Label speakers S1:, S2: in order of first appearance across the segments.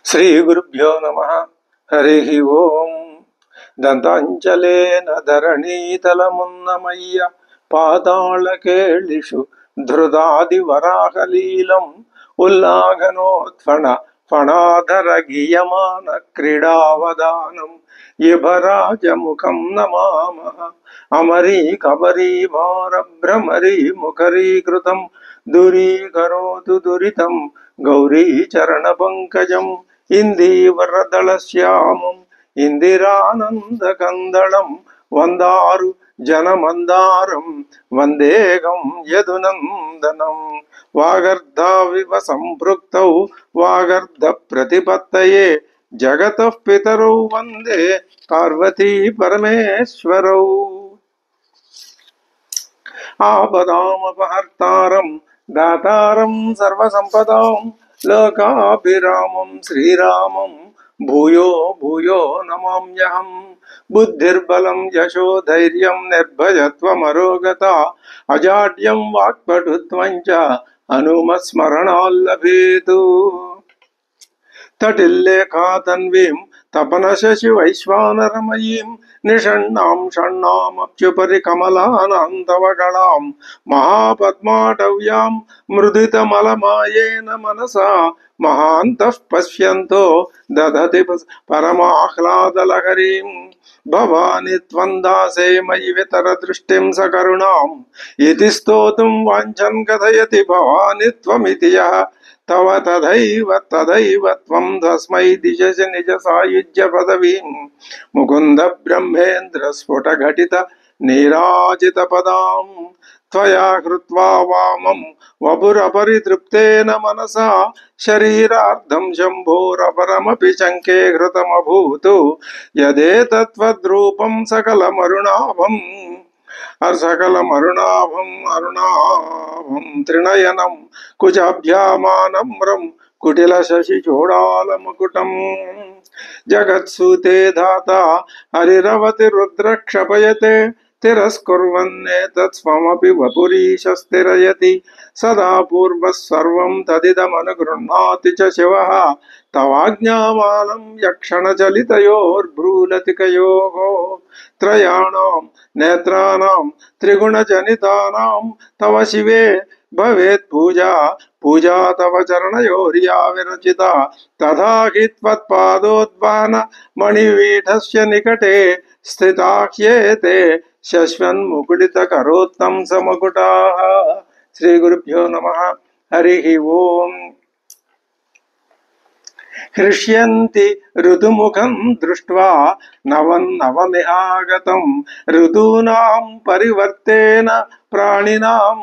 S1: శ్రీ గురుభ్యో నమః. హరి ఓం. దంతాంచలేన ధరణీతలమున్నమయ్య పాతాళకేళిషు ధృదాది వరాహలీలం ఉల్లాఘనోత్ఫణ ఫణాధర గీయమాన క్రీడావదానం ఇభరాజముఖం నమామః. అమరీ కబరీ భార భ్రమరీ ముఖరీకృతం దూరీకరోతు దురితం గౌరీ చరణ పంకజం ఇందీవరదళ శ్యామం ఇందిరానంద కందళం వందారు జనమందారం వందేగం యదునందనం. వాగర్ధావివ సంపృక్తౌ వాగర్ధ ప్రతిపత్తయే జగతః పితరౌ వందే పార్వతీ పరమేశ్వరౌ. ఆపదామపహర్తారం దాతారం సర్వసంపదాం లోకాభిరామం శ్రీరామం భూయో భూయో నమామ్యహం. బుద్ధిర్బలం యశోధైర్యం నిర్భయత్వమరోగత అజాడ్యం వాక్పటుత్వం చ హనుమత్స్మరణాల్లభేతు. తటిల్లేఖాతన్వీం తపన శశి వైశ్వానరమయీం నిషణ్ణాం షణ్ణామప్యుపరి కమలానాంతవగళాం మహాపద్మాటవ్యాం మృదితమలమాయేన మనసా మహాంతః పశ్యంతో దదతి పరమాహ్లాదలహరీం. భవాని త్వం దాసే మయి వితర దృష్టిం సకరుణాం ఇతి స్తోతుం వాంఛన్ కథయతి భవాని త్వమితి యః తవ తథైవ తథైవ త్వం తస్మై దిశసి నిజ సాయుజ్య పదవీం. ముకుంద బ్రహ్మేంద్ర స్ఫుట ఘటిత నీరాజిత పదాం త్వయా కృత్వా వామం వపురపరితృప్తేన మనసా శరీరార్థం శంభోరపరమపి శంకే హృతమభూతు యదేతత్వద్రూపం సకలమరుణాభం సకలమరుణాభం అరుణాభం త్రినయనం కుజాభ్యామానమ్రం కుటిల శశి చూడాలముకుటం. జగత్సూతే దాత హరిరవతి రుద్రక్షపయతే తిరస్కుర్వన్నేతత్స్వమపి వపురీశస్థిరయతి సదా పూర్వః సర్వం తదిదమనుగృహ్ణాతి చ శివః తవాజ్ఞామాలం యక్షణచలితయోర్భ్రూలతికయోః. త్రయాణాం నేత్రాణాం త్రిగుణజనితానాం తవ శివే భవేత్ పూజా పూజా తవ చరణయోర్యా విరచిత తథా హి త్వత్పాదోద్వహన మణిపీఠస్య నికటే స్థితాహ్యేతే శశ్వన్ముకుళిత కరోత్తం సమకుటాః. శ్రీ గురుభ్యో నమః. హరి ఓం. హృష్యంతి ఋతుముఖం దృష్ట్వా నవన్నవమిహాగతం ఋతూనాం పరివర్తేన ప్రాణినాం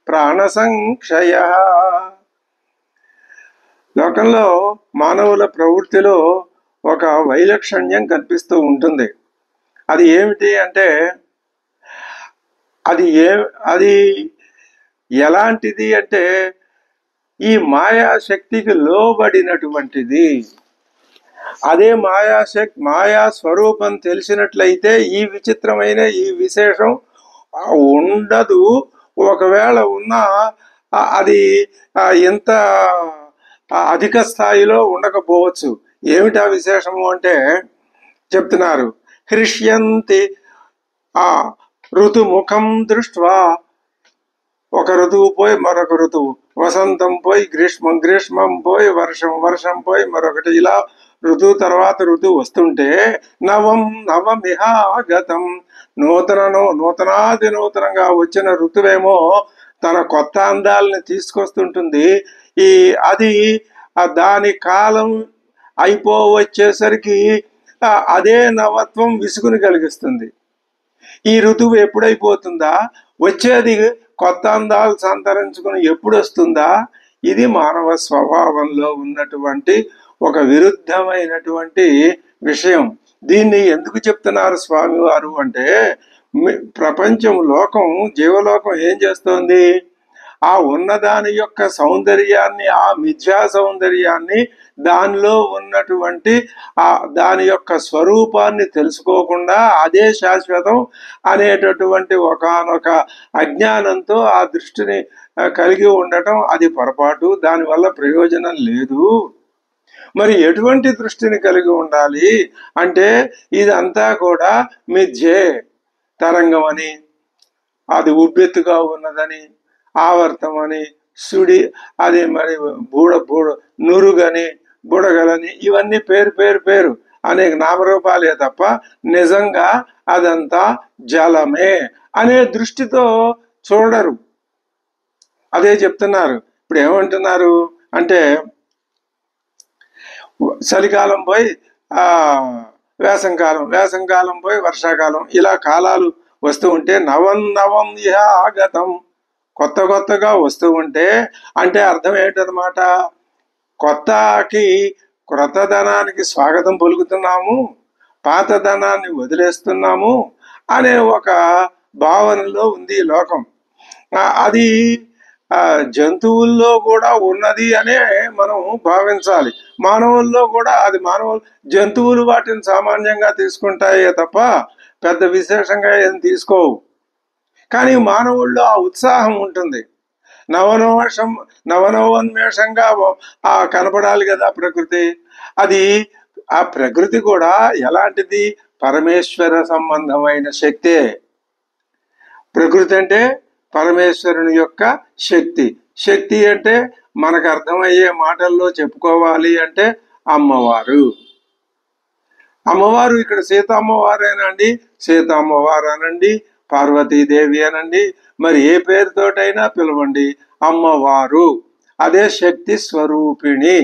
S1: ప్రాణసంక్షయః. లోకంలో మానవుల ప్రవృత్తిలో ఒక వైలక్షణ్యం కనిపిస్తూ ఉంటుంది. అది ఏమిటి అంటే అది ఎలాంటిది అంటే ఈ మాయాశక్తికి లోబడినటువంటిది. అదే మాయా స్వరూపం తెలిసినట్లయితే ఈ విచిత్రమైన ఈ విశేషం ఉండదు. ఒకవేళ ఉన్నా అది ఎంత అధిక స్థాయిలో ఉండకపోవచ్చు. ఏమిటా విశేషము అంటే చెప్తున్నారు. హృష్యంతి ఋతుముఖం దృష్ట్వా. ఒక ఋతువు పోయి మరొక ఋతువు, వసంతం పోయి గ్రీష్మం, గ్రీష్మం పోయి వర్షం, వర్షం పోయి మరొకటి, ఇలా ఋతువు తర్వాత ఋతువు వస్తుంటే నవమిహాగతం నూతనాది నూతనంగా వచ్చిన ఋతువేమో తన కొత్త అందాలని తీసుకొస్తుంటుంది. అది దాని కాలం అయిపోవచ్చేసరికి అదే నవత్వం విసుగుని కలిగిస్తుంది. ఈ ఋతువు ఎప్పుడైపోతుందా, వచ్చేది కొత్త అందాలు సంతరించుకుని ఎప్పుడు వస్తుందా? ఇది మానవ స్వభావంలో ఉన్నటువంటి ఒక విరుద్ధమైనటువంటి విషయం. దీన్ని ఎందుకు చెప్తున్నారు స్వామివారు అంటే, ప్రపంచం లోకం జీవలోకం ఏం చేస్తోంది? ఆ ఉన్నదాని యొక్క సౌందర్యాన్ని, ఆ మిథ్యా సౌందర్యాన్ని, దానిలో ఉన్నటువంటి దాని యొక్క స్వరూపాన్ని తెలుసుకోకుండా అదే శాశ్వతం అనేటటువంటి ఒకానొక అజ్ఞానంతో ఆ దృష్టిని కలిగి ఉండటం అది పొరపాటు. దానివల్ల ప్రయోజనం లేదు. మరి ఎటువంటి దృష్టిని కలిగి ఉండాలి అంటే ఇదంతా కూడా మిథ్యే, తరంగం అని, అది ఉబ్బెత్తుగా ఉన్నదని, ఆవర్తం అని, సుడి అది మరి నురుగని, బుడగలని, ఇవన్నీ పేరు పేరు పేరు అనేక నామరూపాలే తప్ప నిజంగా అదంతా జలమే అనే దృష్టితో చూడరు. అదే చెప్తున్నారు. ఇప్పుడు ఏమంటున్నారు అంటే చలికాలం పోయి వేసంకాలం పోయి వర్షాకాలం, ఇలా కాలాలు వస్తూ ఉంటే నవం నవం ఇహ ఆగతం, కొత్త కొత్తగా వస్తూ ఉంటే అంటే అర్థం ఏంటన్నమాట, కొత్తకి క్రొత్తదనానికి స్వాగతం పలుకుతున్నాము, పాతదనాన్ని వదిలేస్తున్నాము అనే ఒక భావనలో ఉంది లోకం. అది జంతువుల్లో కూడా ఉన్నది అనే మనం భావించాలి. మానవుల్లో కూడా అది జంతువులు వాటిని సామాన్యంగా తీసుకుంటాయే తప్ప పెద్ద విశేషంగా ఏం తీసుకోవు. కానీ మానవుల్లో ఆ ఉత్సాహం ఉంటుంది. నవనవోన్మేషంగా కనపడాలి కదా ప్రకృతి. అది ఆ ప్రకృతి కూడా ఎలాంటిది, పరమేశ్వర సంబంధమైన శక్తే. ప్రకృతి అంటే పరమేశ్వరుని యొక్క శక్తి. శక్తి అంటే మనకు అర్థమయ్యే మాటల్లో చెప్పుకోవాలి అంటే అమ్మవారు. అమ్మవారు ఇక్కడ సీతమ్మవారేనండి, సీతమ్మవారు అనండి, పార్వతీదేవి అనండి, మరి ఏ పేరుతోటైనా పిలవండి, అమ్మవారు అదే శక్తి స్వరూపిణి.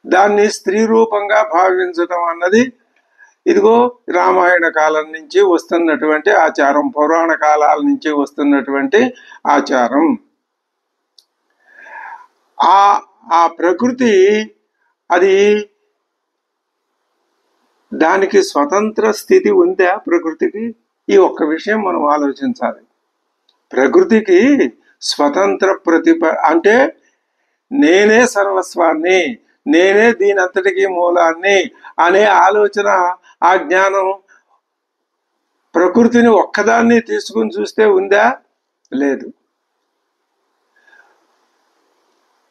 S1: దాన్ని స్త్రీ రూపంగా భావించటం అన్నది ఇదిగో రామాయణ కాలం నుంచి వస్తున్నటువంటి ఆచారం, పురాణ కాలాల నుంచి వస్తున్నటువంటి ఆచారం. ఆ ప్రకృతి అది దానికి స్వతంత్ర స్థితి ఉందా ప్రకృతికి? ఈ ఒక్క విషయం మనం ఆలోచించాలి. ప్రకృతికి స్వతంత్ర అంటే నేనే సర్వస్వాన్ని, నేనే దీనంతటికీ మూలాన్ని అనే ఆలోచన, ఆ జ్ఞానం ప్రకృతిని ఒక్కదాన్ని తీసుకుని చూస్తే ఉందా? లేదు.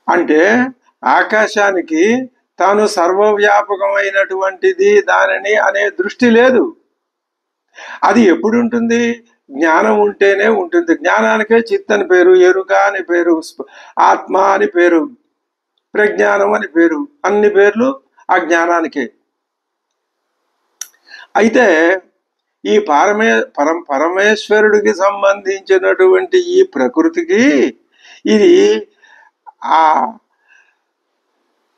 S1: అంటే ఆకాశానికి తాను సర్వవ్యాపకమైనటువంటిది దానిని అనే దృష్టి లేదు. అది ఎప్పుడు ఉంటుంది? జ్ఞానం ఉంటేనే ఉంటుంది. జ్ఞానానికే చిత్ అని పేరు, ఎరుక అని పేరు, ఆత్మ అని పేరు, ప్రజ్ఞానం అని పేరు. అన్ని పేర్లు ఆ జ్ఞానానికే. అయితే ఈ పరమేశ్వరుడికి సంబంధించినటువంటి ఈ ప్రకృతికి ఇది ఆ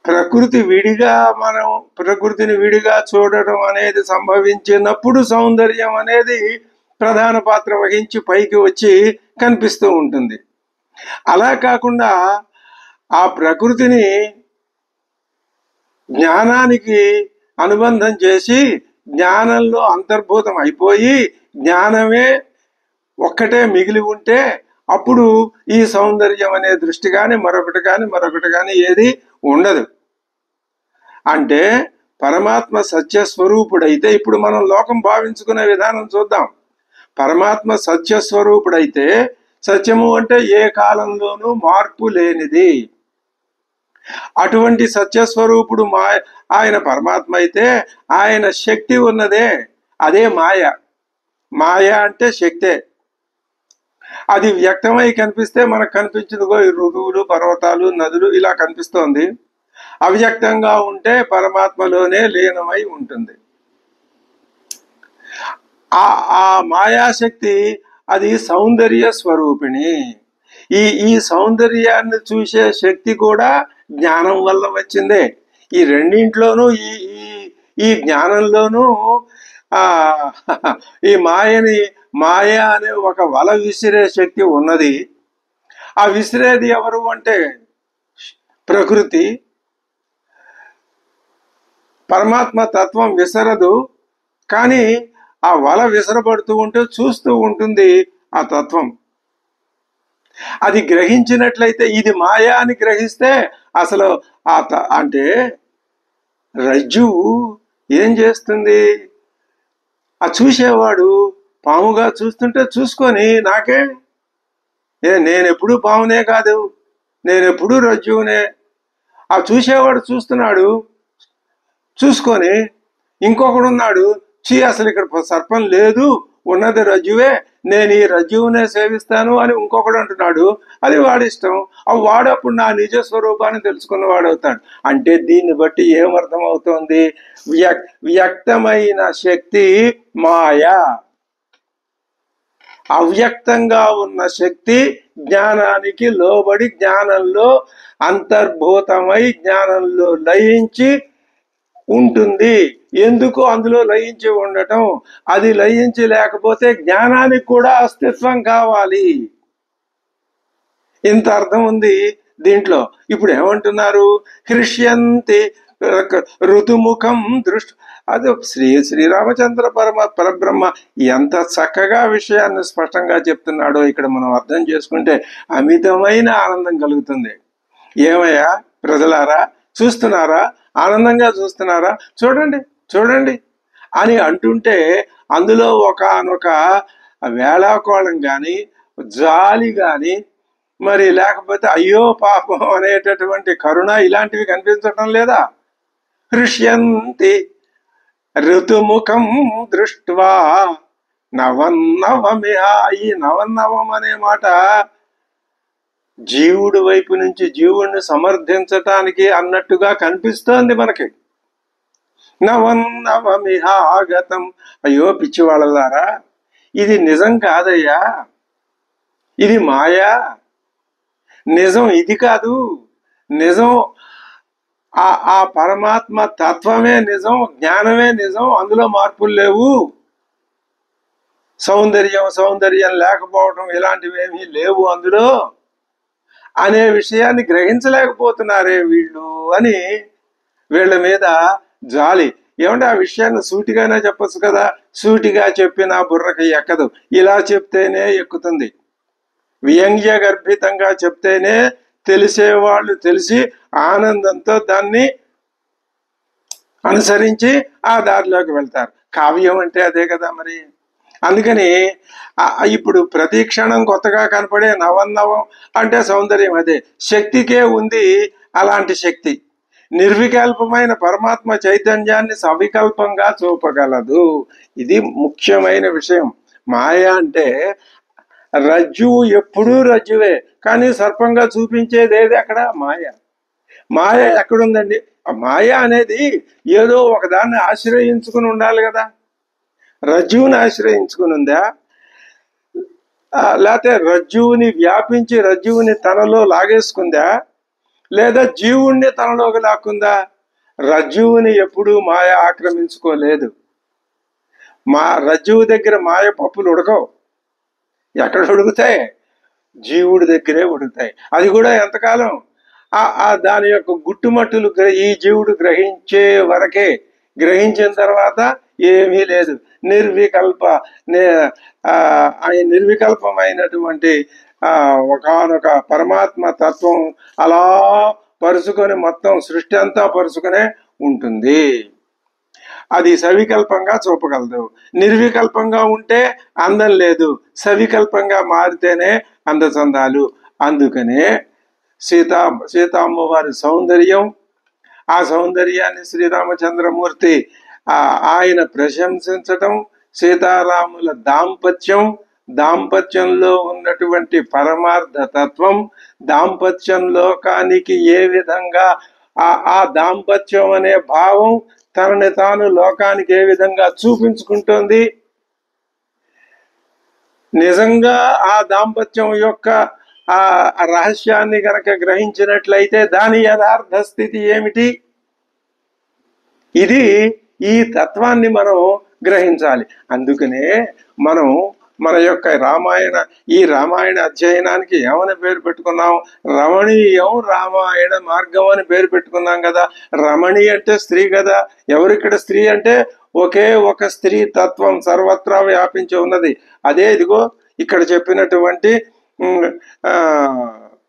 S1: ప్రకృతి విడిగా, మనం ప్రకృతిని విడిగా చూడడం అనేది సంభవించినప్పుడు సౌందర్యం అనేది ప్రధాన పాత్ర వహించి పైకి వచ్చి కనిపిస్తూ ఉంటుంది. అలా కాకుండా ఆ ప్రకృతిని జ్ఞానానికి అనుబంధం చేసి జ్ఞానంలో అంతర్భూతం అయిపోయి జ్ఞానమే ఒక్కటే మిగిలి ఉంటే అప్పుడు ఈ సౌందర్యం అనే దృష్టి కానీ మరొకటి కానీ ఏది ఉండదు. అంటే పరమాత్మ సత్యస్వరూపుడైతే, ఇప్పుడు మనం లోకం భావించుకునే విధానం చూద్దాం. పరమాత్మ సత్యస్వరూపుడైతే, సత్యము అంటే ఏ కాలంలోనూ మార్పు లేనిది, అటువంటి సత్యస్వరూపుడు ఆయన పరమాత్మ అయితే ఆయన శక్తి ఉన్నదే, అదే మాయ. మాయ అంటే శక్తే. అది వ్యక్తమై కనిపిస్తే మనకు కనిపించదుగో ఈ ఋతువులు, పర్వతాలు, నదులు ఇలా కనిపిస్తోంది. అవ్యక్తంగా ఉంటే పరమాత్మలోనే లీనమై ఉంటుంది. ఆ మాయాశక్తి అది సౌందర్య స్వరూపిణి. ఈ సౌందర్యాన్ని చూసే శక్తి కూడా జ్ఞానం వల్ల వచ్చిందే. ఈ రెండింట్లోనూ ఈ జ్ఞానంలోనూ ఈ మాయ అనే ఒక వల విసిరే శక్తి ఉన్నది. ఆ విసిరేది ఎవరు అంటే ప్రకృతి. పరమాత్మ తత్వం విసరదు, కానీ ఆ వల విసరబడుతూ ఉంటే చూస్తూ ఉంటుంది ఆ తత్వం. అది గ్రహించినట్లయితే, ఇది మాయా అని గ్రహిస్తే అసలు అంటే రజ్జువు ఏం చేస్తుంది? ఆ చూసేవాడు పాముగా చూస్తుంటే చూసుకొని నాకే, నేనెప్పుడు పామునే కాదు, నేనెప్పుడు రజ్జువునే ఆ చూసేవాడు చూస్తున్నాడు, చూసుకొని ఇంకొకడున్నాడు, అసలు ఇక్కడ సర్పం లేదు, ఉన్నది రజ్జువే, నేను ఈ రజ్జువునే సేవిస్తాను అని ఇంకొకడు అంటున్నాడు. అది వాడిష్టం. వాడు అప్పుడు నా నిజ స్వరూపాన్ని తెలుసుకున్నవాడు అవుతాడు. అంటే దీన్ని బట్టి ఏమర్థం అవుతోంది? వ్యక్తమైన శక్తి మాయా, అవ్యక్తంగా ఉన్న శక్తి జ్ఞానానికి లోబడి జ్ఞానంలో అంతర్భూతమై జ్ఞానంలో లయించి ఉంటుంది. ఎందుకు అందులో లయించి ఉండటం? అది లయించి లేకపోతే జ్ఞానానికి కూడా అస్తిత్వం కావాలి. ఇంత అర్థం ఉంది దీంట్లో. ఇప్పుడు ఏమంటున్నారు? హృష్యంతి ఋతుముఖం దృష్టి. అది శ్రీరామచంద్ర పరబ్రహ్మ ఎంత చక్కగా విషయాన్ని స్పష్టంగా చెప్తున్నాడో ఇక్కడ మనం అర్థం చేసుకుంటే అమితమైన ఆనందం కలుగుతుంది. ఏమయ్యా ప్రజలారా, చూస్తున్నారా? ఆనందంగా చూస్తున్నారా? చూడండి చూడండి అని అంటుంటే అందులో ఒకానొక వేళాకోళం కానీ, జాలి కానీ, మరి లేకపోతే అయ్యో పాపం అనేటటువంటి కరుణ ఇలాంటివి కనిపించటం లేదా? హృష్యంతి ఋతుముఖం దృష్ట్వా నవన్నవమిహ. ఈ నవన్నవం అనే మాట జీవుడి వైపు నుంచి జీవుణ్ణి సమర్థించటానికి అన్నట్టుగా కనిపిస్తోంది మనకి. నవన్నవమిహ ఆగతం. అయ్యో పిచ్చివాళ్ళలారా, ఇది నిజం కాదయ్యా, ఇది మాయా. నిజం ఇది కాదు. నిజం ఆ పరమాత్మ తత్వమే నిజం, జ్ఞానమే నిజం, అందులో మార్పులు లేవు. సౌందర్యం లేకపోవడం ఇలాంటివేమీ లేవు అందులో అనే విషయాన్ని గ్రహించలేకపోతున్నారే వీళ్ళు అని వీళ్ళ మీద జాలి. ఏమంటే ఆ విషయాన్ని సూటిగానే చెప్పచ్చు కదా. సూటిగా చెప్పిన బుర్రకి ఎక్కదు, ఇలా చెప్తేనే ఎక్కుతుంది. వ్యంగ్య గర్భితంగా చెప్తేనే తెలిసేవాళ్ళు తెలిసి ఆనందంతో దాన్ని అనుసరించి ఆ దారిలోకి వెళ్తారు. కావ్యం అంటే అదే కదా మరి. అందుకని ఇప్పుడు ప్రతి క్షణం కొత్తగా కనపడే నవన్నవం అంటే సౌందర్యం అదే. శక్తికే ఉంది అలాంటి శక్తి. నిర్వికల్పమైన పరమాత్మ చైతన్యాన్ని సవికల్పంగా చూపగలదు. ఇది ముఖ్యమైన విషయం. మాయ అంటే రజ్జువు ఎప్పుడూ రజ్జువే, కానీ సర్పంగా చూపించేది ఏది? అక్కడ మాయ. మాయ ఎక్కడుందండి? మాయ అనేది ఏదో ఒకదాన్ని ఆశ్రయించుకుని ఉండాలి కదా. రజ్జువుని ఆశ్రయించుకుని ఉందా? లేకపోతే రజ్జువుని వ్యాపించి రజ్జువుని తనలో లాగేసుకుందా? లేదా జీవుణ్ణి తనలోకి లాక్కుందా? రజ్జువుని ఎప్పుడూ మాయ ఆక్రమించుకోలేదు. రజ్జువు దగ్గర మాయ పప్పులు ఉడకవు. ఎక్కడ ఉడుకుతాయి? జీవుడి దగ్గరే ఉడుకుతాయి. అది కూడా ఎంతకాలం? దాని యొక్క గుట్టుమట్టులు ఈ జీవుడు గ్రహించే వరకే. గ్రహించిన తర్వాత ఏమీ లేదు. నిర్వికల్పమైనటువంటి ఒకనొక పరమాత్మ తత్వం అలా పరుచుకొని మొత్తం సృష్టి అంతా పరుచుకునే ఉంటుంది. అది సవికల్పంగా చూపగలదు. నిర్వికల్పంగా ఉంటే అందం లేదు, సవికల్పంగా మారితేనే అందచందాలు. అందుకనే సీతామ్మవారి సౌందర్యం, ఆ సౌందర్యాన్ని శ్రీరామచంద్రమూర్తి ఆయన ప్రశంసించటం, సీతారాముల దాంపత్యంలో ఉన్నటువంటి పరమార్థ తత్వం, దాంపత్యం లోకానికి ఏ విధంగా ఆ దాంపత్యం అనే భావం తనని తాను లోకానికి ఏ విధంగా చూపించుకుంటోంది. నిజంగా ఆ దాంపత్యం యొక్క ఆ రహస్యాన్ని గనక గ్రహించినట్లయితే దాని యథార్థ స్థితి ఏమిటి? ఇది ఈ తత్వాన్ని మనం గ్రహించాలి. అందుకనే మనం మన యొక్క రామాయణ అధ్యయనానికి ఏమని పేరు పెట్టుకున్నాం? రమణీయం రామాయణ మార్గం అని పేరు పెట్టుకున్నాం కదా. రమణి అంటే స్త్రీ కదా. ఎవరిక్కడ స్త్రీ అంటే ఒకే ఒక స్త్రీ తత్వం సర్వత్రా వ్యాపించి ఉన్నది. అదే ఇదిగో ఇక్కడ చెప్పినటువంటి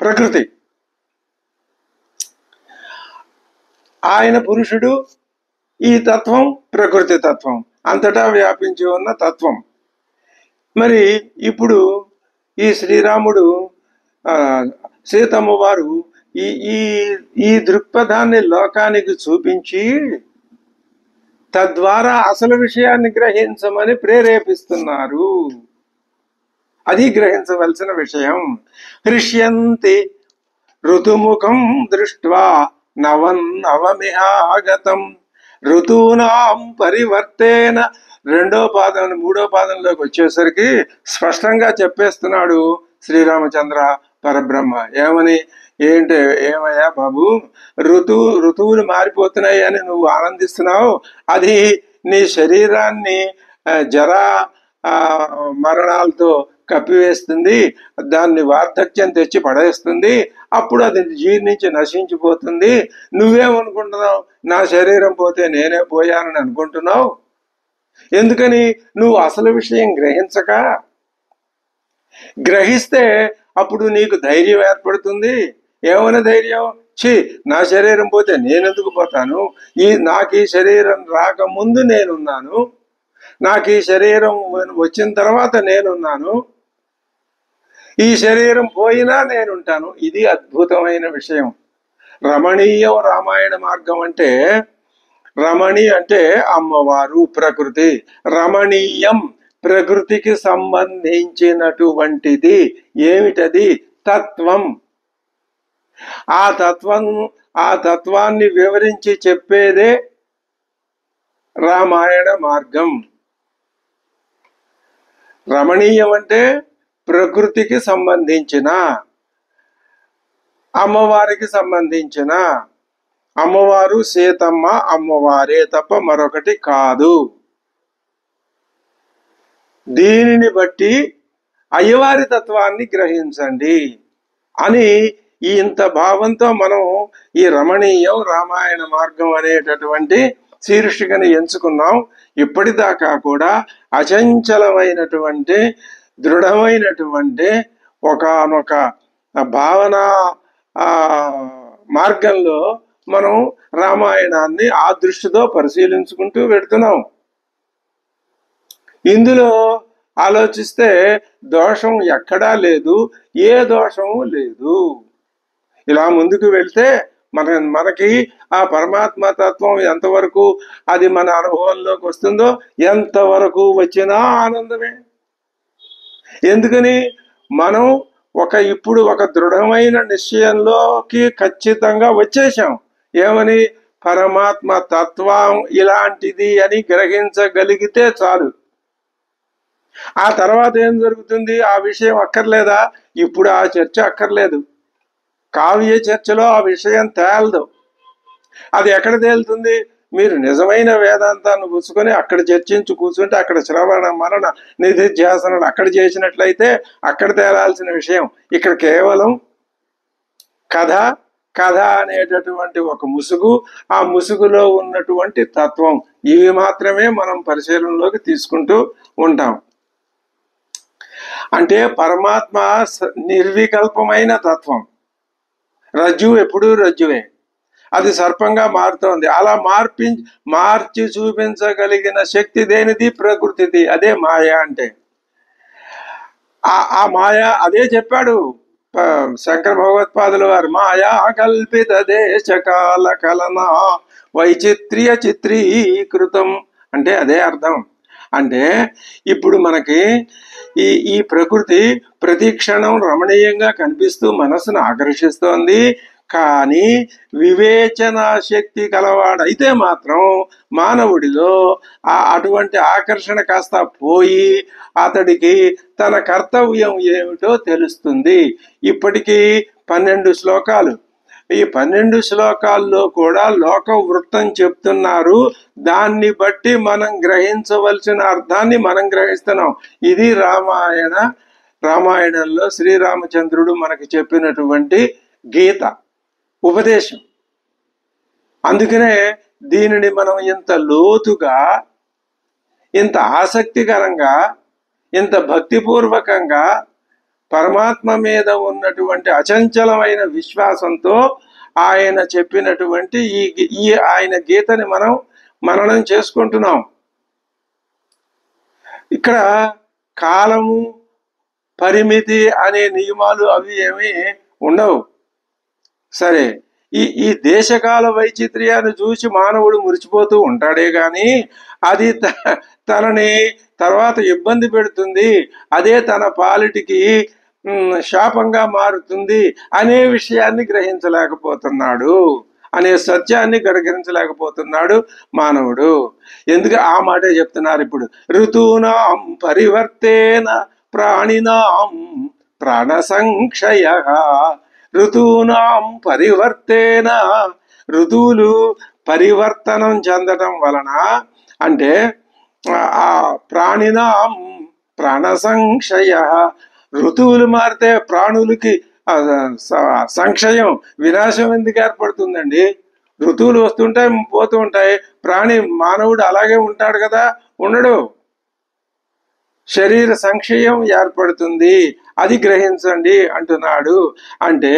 S1: ప్రకృతి. ఆయన పురుషుడు, ఈ తత్వం ప్రకృతి తత్వం, అంతటా వ్యాపించి ఉన్న తత్వం. మరి ఇప్పుడు ఈ శ్రీరాముడు సీతమ్మ వారు ఈ ఈ ఈ దృక్పథాన్ని లోకానికి చూపించి తద్వారా అసలు విషయాన్ని గ్రహించమని ప్రేరేపిస్తున్నారు. అది గ్రహించవలసిన విషయం. హృష్యంతి ఋతుముఖం దృష్ట్వా నవమిహాగతం ఋతూనాం పరివర్తేన. మూడో పాదంలోకి వచ్చేసరికి స్పష్టంగా చెప్పేస్తున్నాడు శ్రీరామచంద్ర పరబ్రహ్మ. ఏమయ్యా బాబు, ఋతువులు మారిపోతున్నాయి అని నువ్వు ఆనందిస్తున్నావు. అది నీ శరీరాన్ని జరా మరణాలతో కప్పివేస్తుంది, దాన్ని వార్ధక్యం తెచ్చి పడేస్తుంది, అప్పుడు అది జీర్ణించి నశించిపోతుంది. నువ్వేమనుకుంటున్నావు? నా శరీరం పోతే నేనే పోయానని అనుకుంటున్నావు. ఎందుకని? నువ్వు అసలు విషయం గ్రహిస్తే అప్పుడు నీకు ధైర్యం ఏర్పడుతుంది. ఏమైనా ధైర్యం? నా శరీరం పోతే నేనెందుకు పోతాను? నాకు ఈ శరీరం రాకముందు నేనున్నాను, నాకు ఈ శరీరం వచ్చిన తర్వాత నేనున్నాను, ఈ శరీరం పోయినా నేనుంటాను. ఇది అద్భుతమైన విషయం. రమణీయం రామాయణ మార్గం అంటే, రమణి అంటే అమ్మవారు, ప్రకృతి. రమణీయం ప్రకృతికి సంబంధించినటువంటిది. ఏమిటది? తత్వం. ఆ తత్వాన్ని వివరించి చెప్పేదే రామాయణ మార్గం. రమణీయం అంటే ప్రకృతికి సంబంధించిన, అమ్మవారికి సంబంధించిన. అమ్మవారు సీతమ్మ అమ్మవారే తప్ప మరొకటి కాదు. దీనిని బట్టి అయ్యవారి తత్వాన్ని గ్రహించండి అని ఇంత భావంతో మనం ఈ రమణీయం రామాయణ మార్గం అనేటటువంటి శీర్షికను ఎంచుకున్నాం. ఇప్పటిదాకా కూడా అచంచలమైనటువంటి దృఢమైనటువంటి ఒకానొక భావన మార్గంలో మనం రామాయణాన్ని ఆ దృష్టితో పరిశీలించుకుంటూ వెడుతున్నాం. ఇందులో ఆలోచిస్తే దోషం ఎక్కడా లేదు, ఏ దోషము లేదు. ఇలా ముందుకు వెళ్తే మనకి ఆ పరమాత్మ తత్వం ఎంతవరకు అది మన అనుభవంలోకి వస్తుందో, ఎంతవరకు వచ్చినా ఆనందమే. ఎందుకని? మనం ఇప్పుడు ఒక దృఢమైన నిశ్చయంలోకి ఖచ్చితంగా వచ్చేసాం. ఏమని? పరమాత్మ తత్వం ఇలాంటిది అని గ్రహించగలిగితే చాలు. ఆ తర్వాత ఏం జరుగుతుంది? ఆ విషయం అక్కర్లేదా? ఇప్పుడు ఆ చర్చ అక్కర్లేదు. కావ్య చర్చలో ఆ విషయం తేలదు. అది ఎక్కడ తేలుతుంది? మీరు నిజమైన వేదాంతాన్ని పుచ్చుకొని అక్కడ చర్చించి కూర్చుంటే, అక్కడ శ్రవణ మరణ నిధిధ్యాసనలు అక్కడ చేసినట్లయితే అక్కడ తేలాల్సిన విషయం. ఇక్కడ కేవలం కథ అనేటటువంటి ఒక ముసుగు, ఆ ముసుగులో ఉన్నటువంటి తత్వం, ఇవి మాత్రమే మనం పరిశీలనలోకి తీసుకుంటూ ఉంటాం. అంటే పరమాత్మ నిర్వికల్పమైన తత్వం. రజ్జువు ఎప్పుడూ రజ్జువే, అది సర్పంగా మారుతోంది. అలా మార్చి చూపించగలిగిన శక్తి దేనిది? ప్రకృతిది. అదే మాయ అంటే. ఆ మాయ అదే చెప్పాడు శంకర భగవత్పాదుల వారు. మాయా కల్పిత దేశకాల కలన వైచిత్ర్య చిత్రీకృతం అంటే అదే అర్థం. అంటే ఇప్పుడు మనకి ఈ ప్రకృతి ప్రతి క్షణం రమణీయంగా కనిపిస్తూ మనసును ఆకర్షిస్తోంది. కానీ వివేచన శక్తి కలవాడైతే మాత్రం మానవుడిలో అటువంటి ఆకర్షణ కాస్త పోయి అతడికి తన కర్తవ్యం ఏమిటో తెలుస్తుంది. ఇప్పటికీ 12 శ్లోకాలు. ఈ 12 శ్లోకాల్లో కూడా లోక వృత్తం చెప్తున్నారు. దాన్ని బట్టి మనం గ్రహించవలసిన అర్థాన్ని మనం గ్రహిస్తున్నాం. ఇది రామాయణంలో శ్రీరామచంద్రుడు మనకి చెప్పినటువంటి గీత ఉపదేశం. అందుకనే దీనిని మనం ఇంత లోతుగా, ఇంత ఆసక్తికరంగా, ఇంత భక్తిపూర్వకంగా పరమాత్మ మీద ఉన్నటువంటి అచంచలమైన విశ్వాసంతో ఆయన చెప్పినటువంటి ఆయన గీతని మనం మననం చేసుకుంటున్నాం. ఇక్కడ కాలము, పరిమితి అనే నియమాలు అవి ఏమీ ఉండవు. సరే, ఈ దేశకాల వైచిత్ర్యాన్ని చూసి మానవుడు మురిచిపోతూ ఉంటాడే గాని అది తనని తర్వాత ఇబ్బంది పెడుతుంది, అదే తన పాలిటికి శాపంగా మారుతుంది అనే విషయాన్ని గ్రహించలేకపోతున్నాడు, అనే సత్యాన్ని గ్రహించలేకపోతున్నాడు మానవుడు. ఎందుకు ఆ మాటే చెప్తున్నారు ఇప్పుడు. ఋతూనాం పరివర్తేన ప్రాణినాం ప్రాణ సంక్షయ. ఋతూనాం పరివర్తేన, ఋతువులు పరివర్తనం చెందటం వలన అంటే ఆ ప్రాణినాం ప్రాణ సంక్షయ, ఋతువులు మారితే ప్రాణులకి సంక్షయం వినాశం ఎందుకు ఏర్పడుతుందండి? ఋతువులు వస్తుంటాయి పోతూ ఉంటాయి, మానవుడు అలాగే ఉంటాడు కదా? ఉండడు. శరీర సంక్షయం ఏర్పడుతుంది, అది గ్రహించండి అంటున్నాడు. అంటే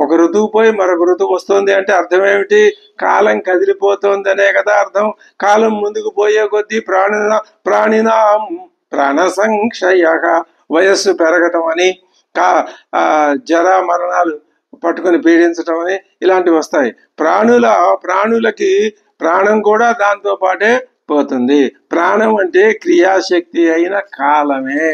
S1: ఒక ఋతువు పోయి మరొక ఋతువు వస్తుంది అంటే అర్థం ఏమిటి? కాలం కదిలిపోతుంది అనే కదా అర్థం. కాలం ముందుకు పోయే కొద్దీ ప్రాణినాం ప్రాణ సంక్షయ, వయస్సు పెరగటం అని, జరా మరణాలు పట్టుకొని పీడించటం అని ఇలాంటివి వస్తాయి. ప్రాణులకి ప్రాణం కూడా దాంతో పాటే పోతుంది. ప్రాణం అంటే క్రియాశక్తి అయిన కాలమే.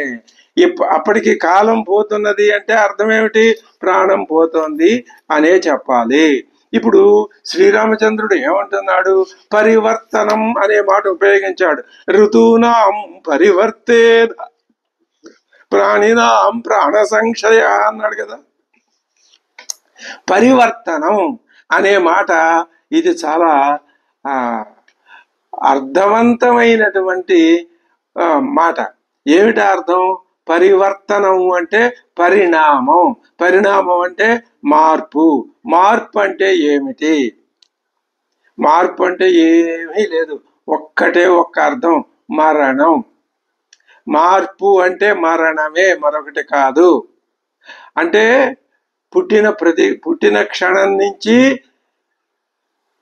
S1: అప్పటికి కాలం పోతున్నది అంటే అర్థం ఏమిటి? ప్రాణం పోతుంది అనే చెప్పాలి. ఇప్పుడు శ్రీరామచంద్రుడు ఏమంటున్నాడు? పరివర్తనం అనే మాట ఉపయోగించాడు. ఋతూనాం పరివర్తే ప్రాణినాం ప్రాణ సంక్షయ అన్నాడు కదా. పరివర్తనం అనే మాట ఇది చాలా అర్థవంతమైనటువంటి మాట. ఏమిటి అర్థం? పరివర్తనం అంటే పరిణామం, పరిణామం అంటే మార్పు. మార్పు అంటే ఏమిటి? మార్పు అంటే ఏమీ లేదు, ఒక్కటే ఒక్క అర్థం, మరణం. మార్పు అంటే మరణమే, మరొకటి కాదు. అంటే పుట్టిన క్షణం నుంచి,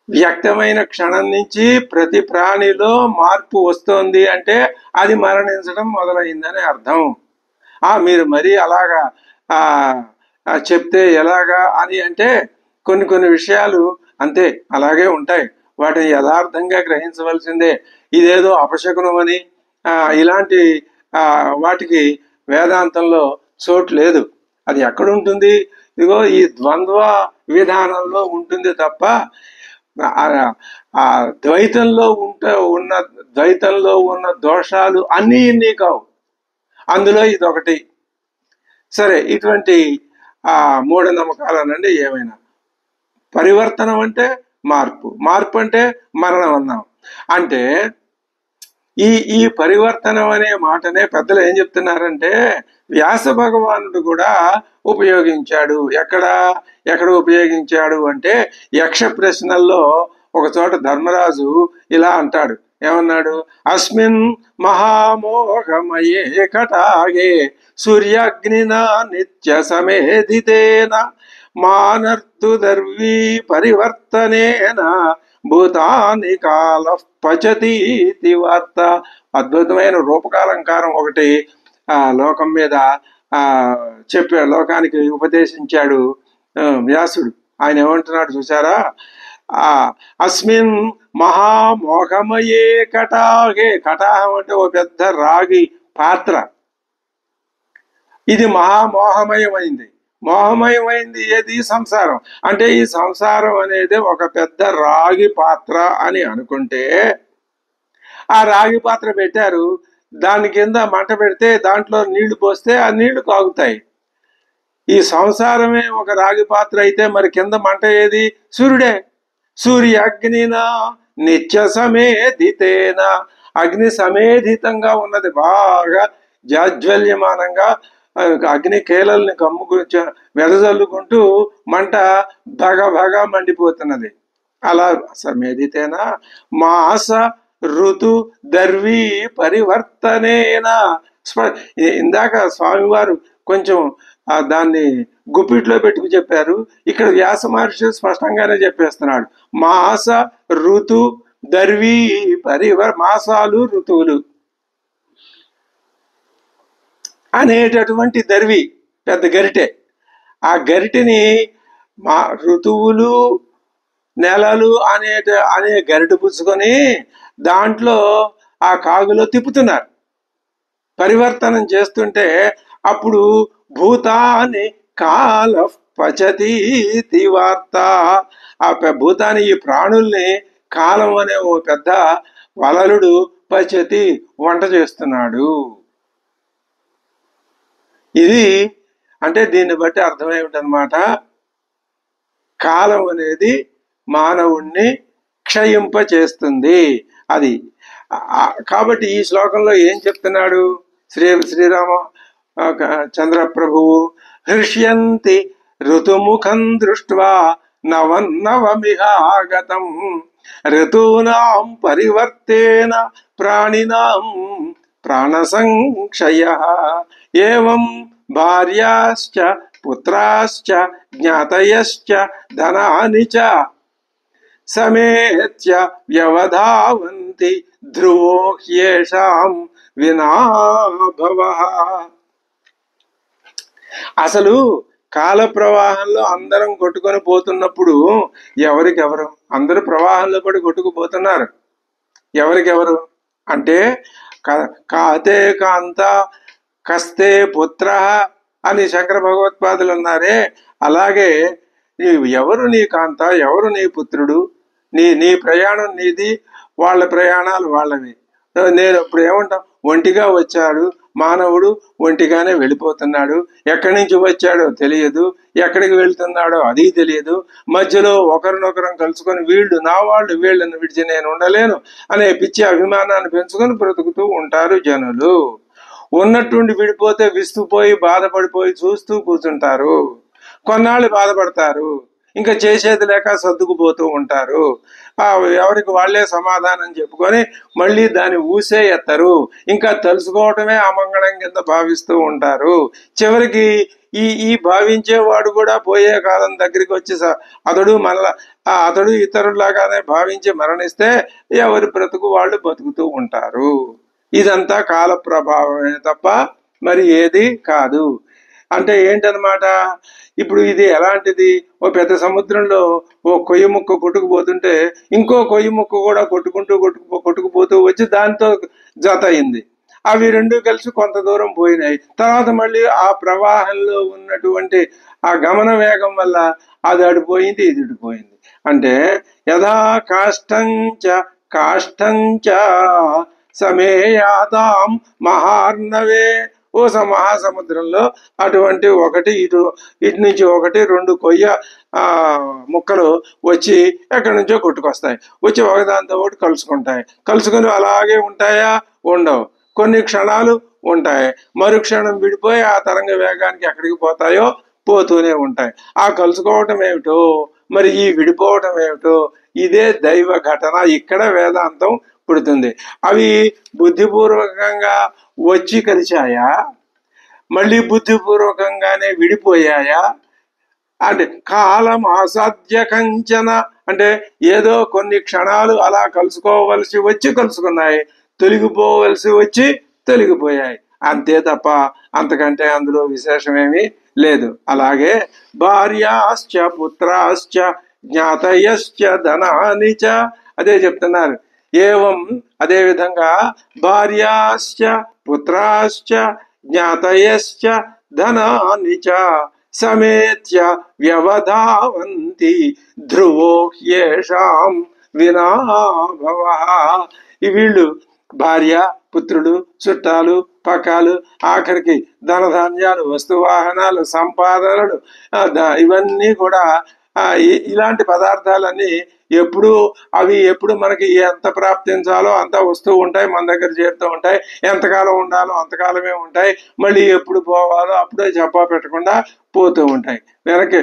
S1: వ్యక్తమైన క్షణం నుంచి ప్రతి ప్రాణిలో మార్పు వస్తోంది అంటే అది మరణించడం మొదలైందని అర్థం. మీరు మరీ అలాగా చెప్తే ఎలాగా అని అంటే కొన్ని విషయాలు అంతే అలాగే ఉంటాయి, వాటిని యథార్థంగా గ్రహించవలసిందే. ఇదేదో అపశకునం అని ఇలాంటి వాటికి వేదాంతంలో చోటు లేదు. అది ఎక్కడుంటుంది? ఇదిగో ఈ ద్వంద్వ విధానంలో ఉంటుంది తప్ప ఆ ద్వైతంలో ఉన్న దోషాలు అన్నీ ఇన్ని కావు, అందులో ఇదొకటి. సరే, ఇటువంటి మూఢనమ్మకాలనండి ఏమైనా. పరివర్తనం అంటే మార్పు, మార్పు అంటే మరణం అన్నాం. అంటే ఈ పరివర్తనం అనే మాటనే పెద్దలు ఏం చెప్తున్నారంటే వ్యాస భగవానుడు కూడా ఉపయోగించాడు. ఎక్కడ ఉపయోగించాడు అంటే యక్ష ప్రశ్నల్లో ఒక చోట ధర్మరాజు ఇలా అంటాడు. ఏమన్నాడు? అస్మిన్ మహామోహమయే కటాగే సూర్యాగ్నినా నిత్య సమేధితేన మానర్తు దర్వీ పరివర్తనేన భూతాని కాల పచతీతి వార్త. అద్భుతమైన రూపకాలంకారం ఒకటి లోకం మీద చెప్పాడు, లోకానికి ఉపదేశించాడు వ్యాసుడు. ఆయన ఏమంటున్నాడు చూసారా? అస్మిన్ మహామోహమయే కటాగే, కటాహం అంటే ఓ పెద్ద రాగి పాత్ర, ఇది మహామోహమయమైంది. మోహమయమైంది ఏది? సంసారం. అంటే ఈ సంసారం అనేది ఒక పెద్ద రాగి పాత్ర అని అనుకుంటే, ఆ రాగి పాత్ర పెట్టారు, దాని కింద మంట పెడితే దాంట్లో నీళ్లు పోస్తే ఆ నీళ్లు కాగుతాయి. ఈ సంసారమే ఒక రాగి పాత్ర అయితే మరి కింద మంట ఏది? సూర్యుడే. సూర్యాగ్నినా నిత్య సమేధితేన, అగ్ని సమేధితంగా ఉన్నది, బాగా జాజ్వల్యమానంగా అగ్ని కేలల్ని వెదజల్లుకుంటూ మంట భగ మండిపోతున్నది. అలా సమేధితేనా మాస ఋతు దర్వీ పరివర్తనేనా. ఇందాక స్వామివారు కొంచెం దాన్ని గుప్పిట్లో పెట్టుకు చెప్పారు, ఇక్కడ వ్యాస మహర్షి స్పష్టంగానే చెప్పేస్తున్నాడు. మాస ఋతు దర్వీ మాసాలు ఋతువులు అనేటటువంటి దర్వి, పెద్ద గరిటె. ఆ గరిటెని మా ఋతువులు నెలలు అనే గరిట పుచ్చుకొని దాంట్లో ఆ కాగులో తిప్పుతున్నారు, పరివర్తనం చేస్తుంటే అప్పుడు భూతాన్ని కాల పచతీతి వార్త, ఆ భూతాన్ని ఈ ప్రాణుల్ని కాలం అనే ఓ పెద్ద వలలుడు పచతి వంట చేస్తున్నాడు. ఇది అంటే దీన్ని బట్టి అర్థమేమిటనమాట, కాలం అనేది మానవుణ్ణి క్షయింప చేస్తుంది. అది కాబట్టి ఈ శ్లోకంలో ఏం చెప్తున్నాడు శ్రీరామ చంద్ర ప్రభువు, హృష్యంతి ఋతుముఖం దృష్ట్వా నవన్నవమిహాగతం ఋతూనాం పరివర్తేన ప్రాణినాం ప్రాణసంక్షయ ఏవం భార్యాశ్చ పుత్రాశ్చ జ్ఞాతయశ్చ ధనాని చ సమేత్య వ్యవధావంతి ధ్రువో హ్యేషాం వినాభవః. అసలు కాల ప్రవాహంలో అందరం కొట్టుకొని పోతున్నప్పుడు ఎవరికెవరు, అందరూ ప్రవాహంలో పడి కొట్టుకుపోతున్నారు. ఎవరికెవరు అంటే కాతే కాంత కస్తే పుత్ర అని శంకర భగవత్పాదులు అన్నారే, అలాగే ఎవరు నీ కాంత, ఎవరు నీ పుత్రుడు, నీ ప్రయాణం నీది, వాళ్ళ ప్రయాణాలు వాళ్ళవి. నేను ఇప్పుడు ఏమంటాం, ఒంటిగా వచ్చాడు మానవుడు, ఒంటిగానే వెళ్ళిపోతున్నాడు. ఎక్కడి నుంచి వచ్చాడో తెలియదు, ఎక్కడికి వెళ్తున్నాడో అది తెలియదు. మధ్యలో ఒకరినొకరం కలుసుకొని వీళ్ళు నా వాళ్ళు, వీళ్ళని విడిచి నేను ఉండలేను అనే పిచ్చి అభిమానాన్ని పెంచుకొని బ్రతుకుతూ ఉంటారు జనులు. ఉన్నట్టుండి విడిపోతే విస్తుపోయి బాధపడిపోయి చూస్తూ కూర్చుంటారు. కొన్నాళ్ళు బాధపడతారు, ఇంకా చేసేది లేక సర్దుకుపోతూ ఉంటారు. ఎవరికి వాళ్లే సమాధానం చెప్పుకొని మళ్ళీ దాన్ని ఊసే ఎత్తరు, ఇంకా తెలుసుకోవటమే అమంగళం కింద భావిస్తూ ఉంటారు. చివరికి ఈ భావించేవాడు కూడా పోయే కాలం దగ్గరికి వచ్చి అతడు ఇతరులాగానే భావించి మరణిస్తే ఎవరి బ్రతుకు వాళ్ళు బతుకుతూ ఉంటారు. ఇదంతా కాల ప్రభావమే తప్ప మరి ఏది కాదు. అంటే ఏంటనమాట, ఇప్పుడు ఇది ఎలాంటిది, ఓ పెద్ద సముద్రంలో ఓ కొయ్య ముక్క కొట్టుకుపోతుంటే ఇంకో కొయ్య ముక్క కూడా కొట్టుకుపోతూ వచ్చి దాంతో జత అయింది. అవి రెండు కలిసి కొంత దూరం పోయినాయి. తర్వాత మళ్ళీ ఆ ప్రవాహంలో ఉన్నటువంటి ఆ గమన వేగం వల్ల అది అడిపోయింది, ఇది ఇడిపోయింది. అంటే యథా కాష్టంచ సమేయాతాం మహార్ణవే, ఓ మహాసముద్రంలో అటువంటి ఇటు నుంచి ఒకటి రెండు కొయ్య ముక్కలు వచ్చి ఎక్కడి నుంచో కొట్టుకొస్తాయి, వచ్చి ఒకదాంతో ఒకటి కలుసుకొని అలాగే ఉంటాయా, ఉండవు. కొన్ని క్షణాలు ఉంటాయి, మరుక్షణం విడిపోయి ఆ తరంగ వేగానికి ఎక్కడికి పోతాయో పోతూనే ఉంటాయి. ఆ కలుసుకోవటం ఏమిటో మరి ఈ విడిపోవటం ఏమిటో, ఇదే దైవ ఘటన. ఇక్కడ వేదాంతం పుడుతుంది. అవి బుద్ధిపూర్వకంగా వచ్చి కలిశాయా, మళ్ళీ బుద్ధిపూర్వకంగానే విడిపోయాయా? అంటే కాలం అసాధ్య కంచన, అంటే ఏదో కొన్ని క్షణాలు అలా కలుసుకోవలసి వచ్చి కలుసుకున్నాయి, తొలగిపోవలసి వచ్చి తొలగిపోయాయి, అంతే తప్ప అంతకంటే అందులో విశేషమేమీ లేదు. అలాగే భార్యాశ్చ పుత్రాశ్చ జ్ఞాతయశ్చ ధనాని చ, అదే చెప్తున్నారు. ఏవం, అదే విధంగా భార్యాశ్చ పుత్రాశ్చ జ్ఞాతయశ్చ ధనాని చ సమేత్య వ్యవధావంతి ధ్రువో హ్యేషాం వినాభవః. ఈ వీళ్ళు భార్య, పుత్రుడు, చుట్టాలు, పక్కాలు, ఆఖరికి ధనధాన్యాలు, వస్తువాహనాలు, సంపాదనలు, ఇవన్నీ కూడా ఇలాంటి పదార్థాలన్నీ ఎప్పుడు మనకి ఎంత ప్రాప్తించాలో అంత వస్తూ ఉంటాయి, మన దగ్గర చేరుతూ ఉంటాయి. ఎంతకాలం ఉండాలో అంతకాలమే ఉంటాయి, మళ్ళీ ఎప్పుడు పోవాలో అప్పుడే చెప్పా పెట్టకుండా పోతూ ఉంటాయి, వెనక్కి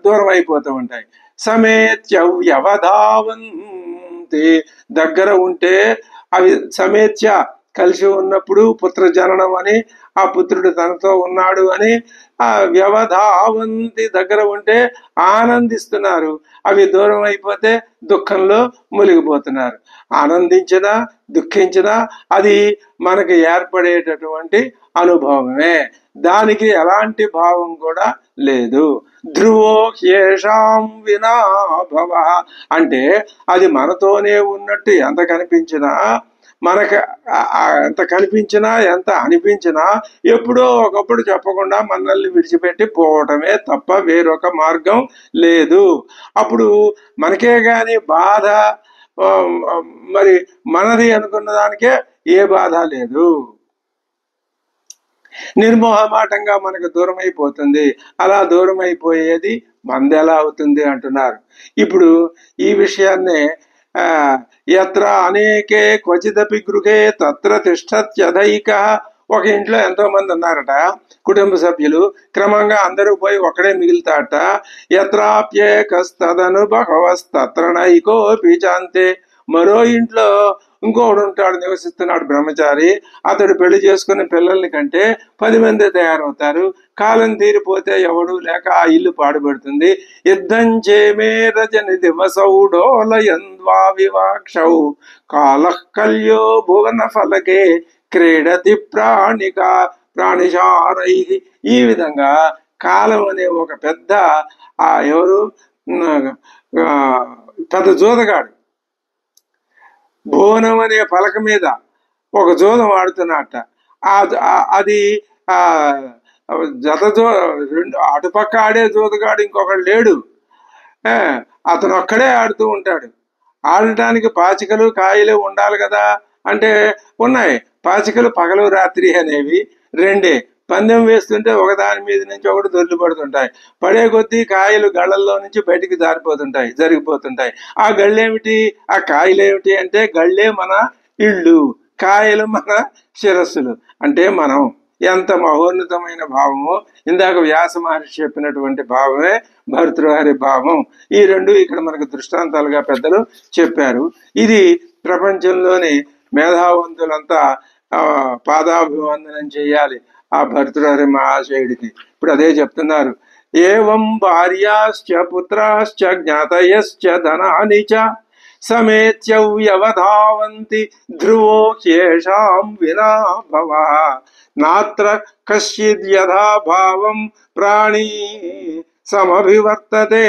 S1: దూరం అయిపోతూ ఉంటాయి. సమేత్య వ్యవధావంతి, దగ్గర ఉంటే అవి సమేత్య కలిసి ఉన్నప్పుడు పుత్ర జననం అని, ఆ పుత్రుడు తనతో ఉన్నాడు అని, ఆ వ్యవధావంతి దగ్గర ఉంటే ఆనందిస్తున్నారు, అవి దూరం అయిపోతే దుఃఖంలో మునిగిపోతున్నారు. ఆనందించినా దుఃఖించినా అది మనకి ఏర్పడేటటువంటి అనుభవమే, దానికి ఎలాంటి భావం కూడా లేదు. ధ్రువో హ్యేషాం వినా భవ అంటే అది మనతోనే ఉన్నట్టు ఎంత కనిపించినా, మనకు ఎంత కనిపించినా ఎంత అనిపించినా ఎప్పుడో ఒకప్పుడు చెప్పకుండా మనల్ని విడిచిపెట్టి పోవటమే తప్ప వేరొక మార్గం లేదు. అప్పుడు మనకే గాని బాధ మరి మనది అనుకున్న దానికే ఏ బాధ లేదు, నిర్మోహమాటంగా మనకు దూరం అయిపోతుంది. అలా దూరం అయిపోయేది మంది ఎలా అవుతుంది అంటున్నారు. ఇప్పుడు ఈ విషయాన్నే యత్ర అనేకే క్వచిదపి గృహే తత్ర తిష్టత్యధైక. ఒక ఇంట్లో ఎంతో మంది ఉన్నారట కుటుంబ సభ్యులు, క్రమంగా అందరూ పోయి ఒక్కడే మిగులుతాట. యత్రాప్యేకస్తదనుభవస్తత్ర నైకోపి చాంతే. మరో ఇంట్లో ఇంకొకడు ఉంటాడు, నివసిస్తున్నాడు బ్రహ్మచారి. అతడు పెళ్లి చేసుకున్న పిల్లల్ని కంటే 10 మంది తయారవుతారు. కాలం తీరిపోతే ఎవడు లేక ఆ ఇల్లు పాడుపడుతుంది. యుద్ధం చేమే రజని దివసౌడోలయంద్వా వివాక్షౌ కాలః కల్యో భువన ఫలకే క్రీడతి ప్రాణిశారై. ఈ విధంగా కాలం అనే ఒక పెద్ద పెద్ద జోదగాడు భువనం అనే పలక మీద ఒక జోదం ఆడుతున్నట్ట. అది రెండు అటుపక్క ఆడే జోదగాడు ఇంకొకడు లేడు, అతను ఒక్కడే ఆడుతూ ఉంటాడు. ఆడటానికి పాచికలు కాయలు ఉండాలి కదా అంటే ఉన్నాయి. పాచికలు పగలు రాత్రి అనేవి రెండే. పందెం వేస్తుంటే ఒకదాని మీద నుంచి ఒకటి దొర్లు పడుతుంటాయి. పడే కొద్దీ కాయలు గళ్ళల్లో నుంచి బయటికి జరిగిపోతుంటాయి. ఆ గళ్ళేమిటి, ఆ కాయలేమిటి అంటే గళ్ళే మన ఇళ్ళు, కాయలు మన శిరస్సులు. అంటే మనం ఎంత మహోన్నతమైన భావమో ఇందాక వ్యాస మహర్షి చెప్పినటువంటి భావమే భర్తృహరి భావం. ఈ రెండు ఇక్కడ మనకు దృష్టాంతాలుగా పెద్దలు చెప్పారు. ఇది ప్రపంచంలోని మేధావంతులంతా పాదాభివందనం చేయాలి ఆ భర్తృహరి మహాశయుడికి. ఇప్పుడు అదే చెప్తున్నారు. ఏవం భార్యాశ్చ పుత్రాశ్చ జ్ఞాతయశ్చ ధనాని చ సమేత్యవ్యవధావంతి ధ్రువో హ్యేషాం వినా భవ నాత్ర కశ్చిద్యథా భావం ప్రాణీ సమభివర్తతే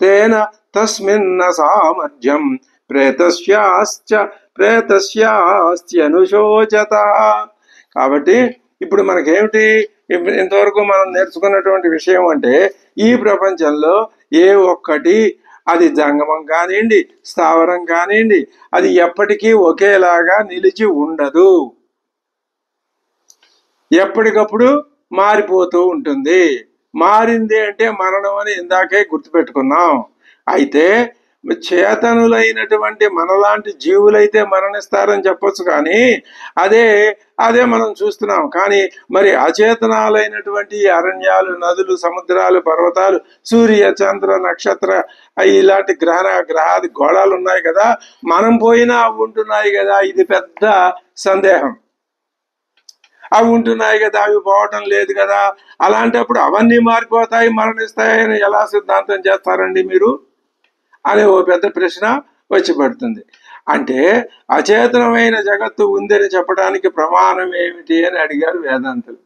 S1: తేన తస్మిన్న సామర్థ్యం ప్రేతస్యాస్త్యనుశోచత. కాబట్టి ఇప్పుడు మనకేమిటి ఇంతవరకు మనం నేర్చుకున్నటువంటి విషయం అంటే ఈ ప్రపంచంలో ఏ ఒక్కటి, అది జంగమం కానివ్వండి స్థావరం కానివ్వండి, అది ఎప్పటికీ ఒకేలాగా నిలిచి ఉండదు, ఎప్పటికప్పుడు మారిపోతూ ఉంటుంది. మారింది అంటే మరణం అని ఇందాకే గుర్తుపెట్టుకున్నాం. అయితే చేతనులైనటువంటి మనలాంటి జీవులైతే మరణిస్తారని చెప్పొచ్చు, కానీ అదే మనం చూస్తున్నాం. కానీ మరి అచేతనాలైనటువంటి అరణ్యాలు, నదులు, సముద్రాలు, పర్వతాలు, సూర్య చంద్ర నక్షత్ర ఇలాంటి గ్రహాది గోళాలు ఉన్నాయి కదా, మనం పోయినా అవి ఉంటున్నాయి కదా. ఇది పెద్ద సందేహం. అవి ఉంటున్నాయి కదా, అవి పోవటం లేదు కదా. అలాంటప్పుడు అవన్నీ మారిపోతాయి, మరణిస్తాయని ఎలా సిద్ధాంతం చేస్తారండి మీరు అనే ఓ పెద్ద ప్రశ్న వచ్చి పడుతుంది. అంటే అచేతనమైన జగత్తు ఉందని చెప్పడానికి ప్రమాణం ఏమిటి అని అడిగారు వేదాంతులు.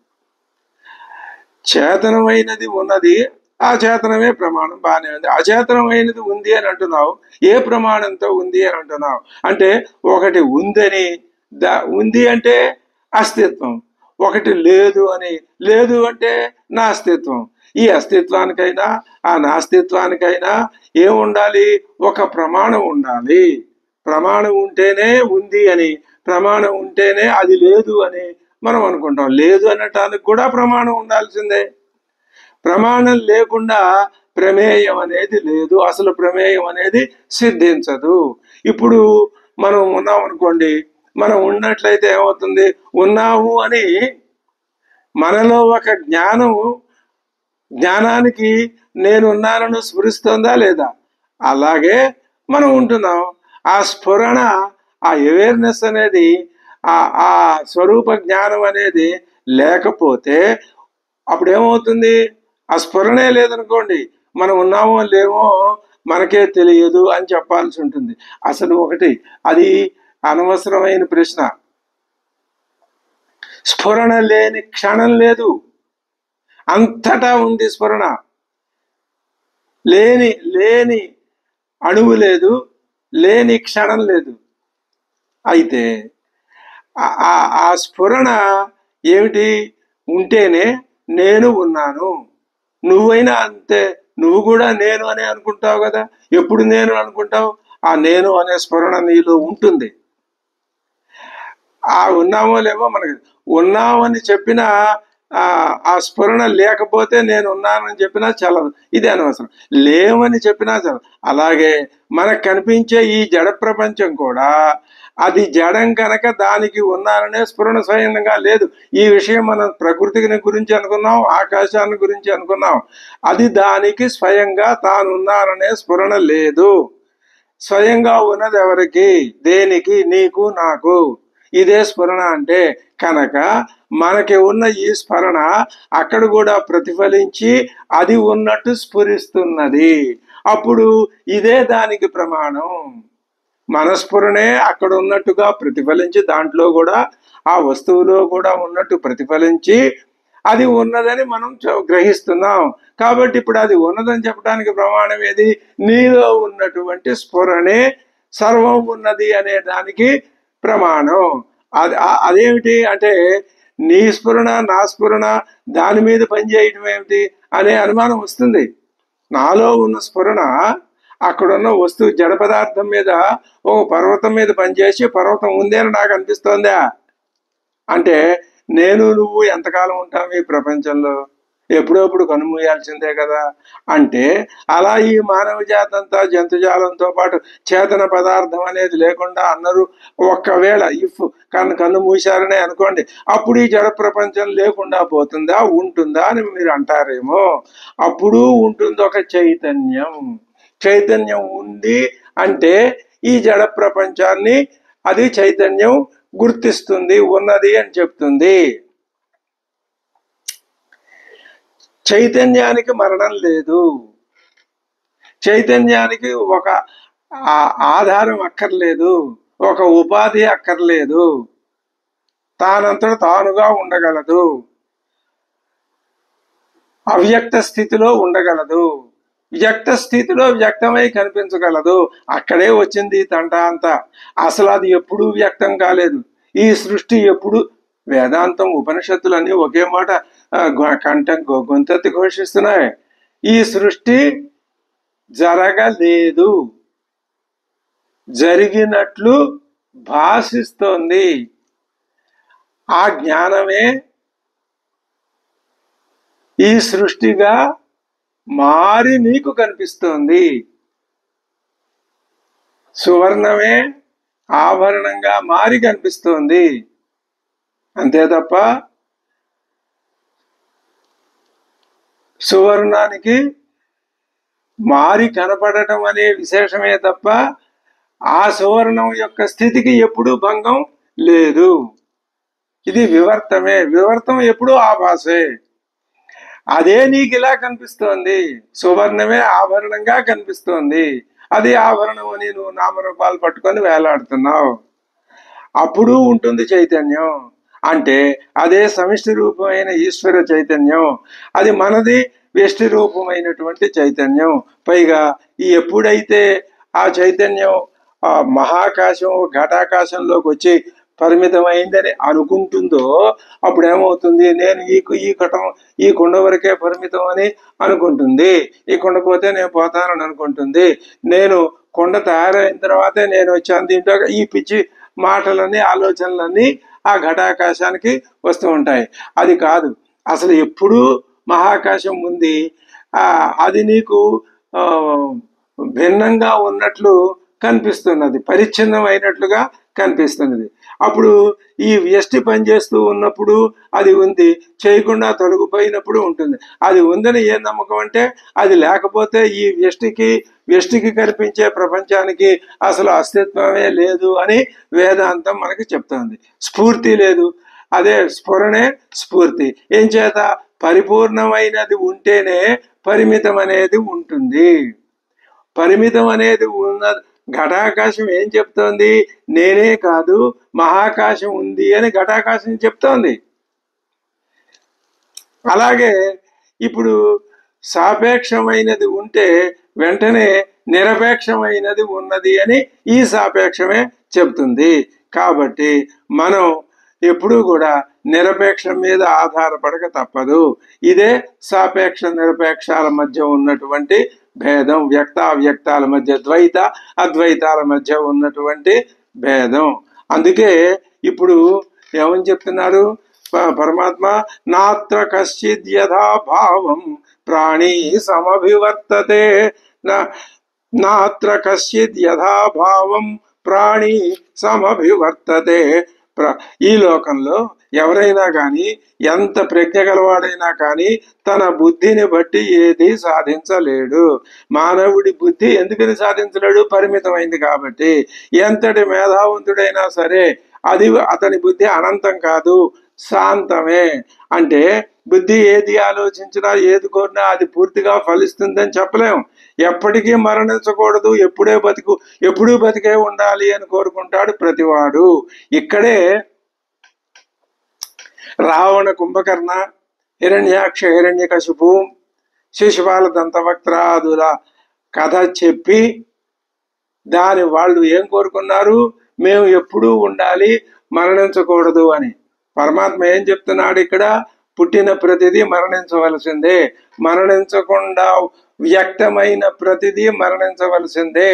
S1: చేతనమైనది ఉన్నది, ఆ చేతనమే ప్రమాణం, బాగానే ఉంది. అచేతనమైనది ఉంది అని అంటున్నావు, ఏ ప్రమాణంతో ఉంది అని అంటున్నావు అంటే ఒకటి ఉందని, ఉంది అంటే అస్తిత్వం, ఒకటి లేదు అని, లేదు అంటే నాస్తిత్వం. ఈ అస్తిత్వానికైనా ఆ నాస్తిత్వానికైనా ఏముండాలి, ఒక ప్రమాణం ఉండాలి. ప్రమాణం ఉంటేనే ఉంది అని, ప్రమాణం ఉంటేనే అది లేదు అని మనం అనుకుంటాం. లేదు అనటానికి కూడా ప్రమాణం ఉండాల్సిందే. ప్రమాణం లేకుండా ప్రమేయం అనేది లేదు, అసలు ప్రమేయం అనేది సిద్ధించదు. ఇప్పుడు మనం ఉన్నాం అనుకోండి, మనం ఉన్నట్లయితే ఏమవుతుంది, ఉన్నాము అని మనలో ఒక జ్ఞానానికి నేనున్నానని స్ఫురిస్తుందా లేదా? అలాగే మనం ఉంటున్నాం. ఆ స్ఫురణ, ఆ అవేర్నెస్ అనేది, ఆ స్వరూప జ్ఞానం అనేది లేకపోతే అప్పుడు ఏమవుతుంది, ఆ స్ఫురణే లేదనుకోండి, మనం ఉన్నామో లేమో మనకే తెలియదు అని చెప్పాల్సి ఉంటుంది. అసలు ఒకటి అది అనవసరమైన ప్రశ్న. స్ఫురణ లేని క్షణం లేదు. అంతటా ఉంది స్ఫురణ. లేని లేని అణువు లేదు, లేని క్షణం లేదు. అయితే ఆ స్ఫురణ ఏమిటి? ఉంటేనే నేను ఉన్నాను. నువ్వైనా అంతే, నువ్వు కూడా నేను అనే అనుకుంటావు కదా. ఎప్పుడు నేను అనుకుంటావు? ఆ నేను అనే స్ఫురణ నీలో ఉంటుంది. ఆ ఉన్నామో లేమో మనకి, ఉన్నామని చెప్పినా ఆ స్ఫురణ లేకపోతే నేను ఉన్నానని చెప్పినా చల్లదు, ఇది అనవసరం. లేవని చెప్పినా చల్లదు. అలాగే మనకు కనిపించే ఈ జడ ప్రపంచం కూడా అది జడం కనుక దానికి ఉన్నాననే స్ఫురణ స్వయంగా లేదు. ఈ విషయం మనం ప్రకృతిని గురించి అనుకున్నాం, ఆకాశాన్ని గురించి అనుకున్నాం. అది దానికి స్వయంగా తానున్నాననే స్ఫురణ లేదు. స్వయంగా ఉన్నది ఎవరికి? దేనికి? నీకు నాకు. ఇదే స్ఫురణ అంటే. కనుక మనకి ఉన్న ఈ స్ఫురణ అక్కడ కూడా ప్రతిఫలించి అది ఉన్నట్టు స్ఫురిస్తున్నది. అప్పుడు ఇదే దానికి ప్రమాణం. మన స్ఫురణే అక్కడ ఉన్నట్టుగా ప్రతిఫలించి దాంట్లో కూడా ఆ వస్తువులో కూడా ఉన్నట్టు ప్రతిఫలించి అది ఉన్నదని మనం గ్రహిస్తున్నాం. కాబట్టి ఇప్పుడు అది ఉన్నదని చెప్పడానికి ప్రమాణం ఏది? నీలో ఉన్నటువంటి స్ఫురణే సర్వం ఉన్నది అనే దానికి ప్రమాణం. అదేమిటి అంటే నీ స్ఫురణ నా స్ఫురణ దాని మీద పనిచేయటం ఏమిటి అనే అనుమానం వస్తుంది. నాలో ఉన్న స్ఫురణ అక్కడున్న వస్తువు జడ పదార్థం మీద, ఒక పర్వతం మీద పనిచేసి పర్వతం ఉంది అని నాకు అనిపిస్తోందా? అంటే నేను నువ్వు ఎంతకాలం ఉంటాం ఈ ప్రపంచంలో? ఎప్పుడప్పుడు కనుమూయాల్సిందే కదా. అంటే అలా ఈ మానవ జాతంతా జంతుజాలంతో పాటు చేతన పదార్థం అనేది లేకుండా అన్నారు. ఒక్కవేళ ఇఫ్ కన్ను మూశారనే అనుకోండి, అప్పుడు ఈ జడ ప్రపంచం లేకుండా పోతుందా, ఉంటుందా అని మీరు అంటారేమో. అప్పుడు ఉంటుంది ఒక చైతన్యం. చైతన్యం ఉంది అంటే ఈ జడ ప్రపంచాన్ని అది చైతన్యం గుర్తిస్తుంది, ఉన్నది అని చెప్తుంది. చైతన్యానికి మరణం లేదు. చైతన్యానికి ఒక ఆధారం అక్కర్లేదు, ఒక ఉపాధి అక్కర్లేదు. తానంతట తానుగా ఉండగలదు, అవ్యక్త స్థితిలో ఉండగలదు, వ్యక్త స్థితిలో వ్యక్తమై కనిపించగలదు. అక్కడే వచ్చింది తంట అంతా. అసలు అది ఎప్పుడూ వ్యక్తం కాలేదు. ఈ సృష్టి ఎప్పుడు, వేదాంతం ఉపనిషత్తులన్నీ ఒకే మాట కంఠం గొంతెత్తి ఘోషిస్తున్నాయి. ఈ సృష్టి జరగలేదు, జరిగినట్లు భాషిస్తోంది. ఆ జ్ఞానమే ఈ సృష్టిగా మారి నీకు కనిపిస్తోంది. సువర్ణమే ఆభరణంగా మారి కనిపిస్తోంది. అంతే తప్ప సువర్ణానికి మారి కనపడటం అనే విశేషమే తప్ప ఆ సువర్ణం యొక్క స్థితికి ఎప్పుడూ భంగం లేదు. ఇది వివర్తమే. వివర్తం ఎప్పుడూ ఆభాసే. అదే నీకు ఇలా కనిపిస్తోంది. సువర్ణమే ఆభరణంగా కనిపిస్తోంది. అది ఆభరణం అని నువ్వు నామరూపాలు పట్టుకొని వేలాడుతున్నావు. అప్పుడు ఉంటుంది చైతన్యం. అంటే అదే సమిష్టి రూపమైన ఈశ్వర చైతన్యం. అది మనది వ్యష్టి రూపమైనటువంటి చైతన్యం. పైగా ఈ ఎప్పుడైతే ఆ చైతన్యం మహాకాశం ఘటాకాశంలోకి వచ్చి పరిమితమైందని అనుకుంటుందో అప్పుడు ఏమవుతుంది? నేను ఈ కుండ వరకే పరిమితం అని అనుకుంటుంది. ఈ కుండ పోతే నేను పోతానని అనుకుంటుంది. నేను కుండ తయారైన తర్వాతే నేను వచ్చాను. దీంట్లో ఈ పిచ్చి మాటలన్నీ ఆలోచనలన్నీ ఆ ఘటాకాశానికి వస్తూ ఉంటాయి. అది కాదు, అసలు ఎప్పుడూ మహాకాశం ఉంది. అది నీకు భిన్నంగా ఉన్నట్లు కనిపిస్తున్నది, పరిచ్ఛిన్నం అయినట్లుగా కనిపిస్తున్నది. అప్పుడు ఈ వ్యష్టి పనిచేస్తూ ఉన్నప్పుడు అది ఉంది, చేయకుండా తొలగిపోయినప్పుడు ఉంటుంది. అది ఉందని ఏం నమ్మకం అంటే అది లేకపోతే ఈ వ్యష్టికి కనిపించే ప్రపంచానికి అసలు అస్తిత్వమే లేదు అని వేదాంతం మనకి చెప్తోంది. స్ఫూర్తి లేదు. అదే స్ఫురణే స్ఫూర్తి. ఏం చేత? పరిపూర్ణమైనది ఉంటేనే పరిమితం అనేది ఉంటుంది. పరిమితం అనేది ఉన్న ఘటాకాశం ఏం చెప్తోంది? నేనే కాదు మహాకాశం ఉంది అని ఘటాకాశం చెప్తోంది. అలాగే ఇప్పుడు సాపేక్షమైనది ఉంటే వెంటనే నిరపేక్షమైనది ఉన్నది అని ఈ సాపేక్షమే చెప్తుంది. కాబట్టి మనం ఎప్పుడూ కూడా నిరపేక్షం మీద ఆధారపడక తప్పదు. ఇదే సాపేక్ష నిరపేక్షాల మధ్య ఉన్నటువంటి భేదం, వ్యక్త అవ్యక్తాల మధ్య, ద్వైత అద్వైతాల మధ్య ఉన్నటువంటి భేదం. అందుకే ఇప్పుడు ఏమని చెప్తున్నారు పరమాత్మ? నాత్ర కశ్చిద్ యథా భావం ప్రాణి సమభివర్తతే, నాత్ర కశ్చిద్ యథా భావం ప్రాణి సమభివర్తతే. ఈ లోకంలో ఎవరైనా కానీ, ఎంత ప్రజ్ఞ గలవాడైనా కానీ తన బుద్ధిని బట్టి ఏది సాధించలేడు. మానవుడి బుద్ధి ఎందుకని సాధించలేడు? పరిమితమైంది కాబట్టి. ఎంతటి మేధావంతుడైనా సరే అది అతని బుద్ధి అనంతం కాదు, శాంతమే. అంటే బుద్ధి ఏది ఆలోచించినా ఏది కోరినా అది పూర్తిగా ఫలిస్తుందని చెప్పలేం. ఎప్పటికీ మరణించకూడదు, ఎప్పుడూ బతికే ఉండాలి అని కోరుకుంటాడు ప్రతివాడు. ఇక్కడే రావణ, కుంభకర్ణ, హిరణ్యాక్ష, హిరణ్యకశిపు, శిశుపాల, దంతవక్త్రాదుల కథ చెప్పి దాని వాళ్ళు ఏం కోరుకున్నారు? మేము ఎప్పుడూ ఉండాలి, మరణించకూడదు అని. పరమాత్మ ఏం చెప్తున్నాడు ఇక్కడ? పుట్టిన ప్రతిదీ మరణించవలసిందే, మరణించకుండా వ్యక్తమైన ప్రతిదీ మరణించవలసిందే.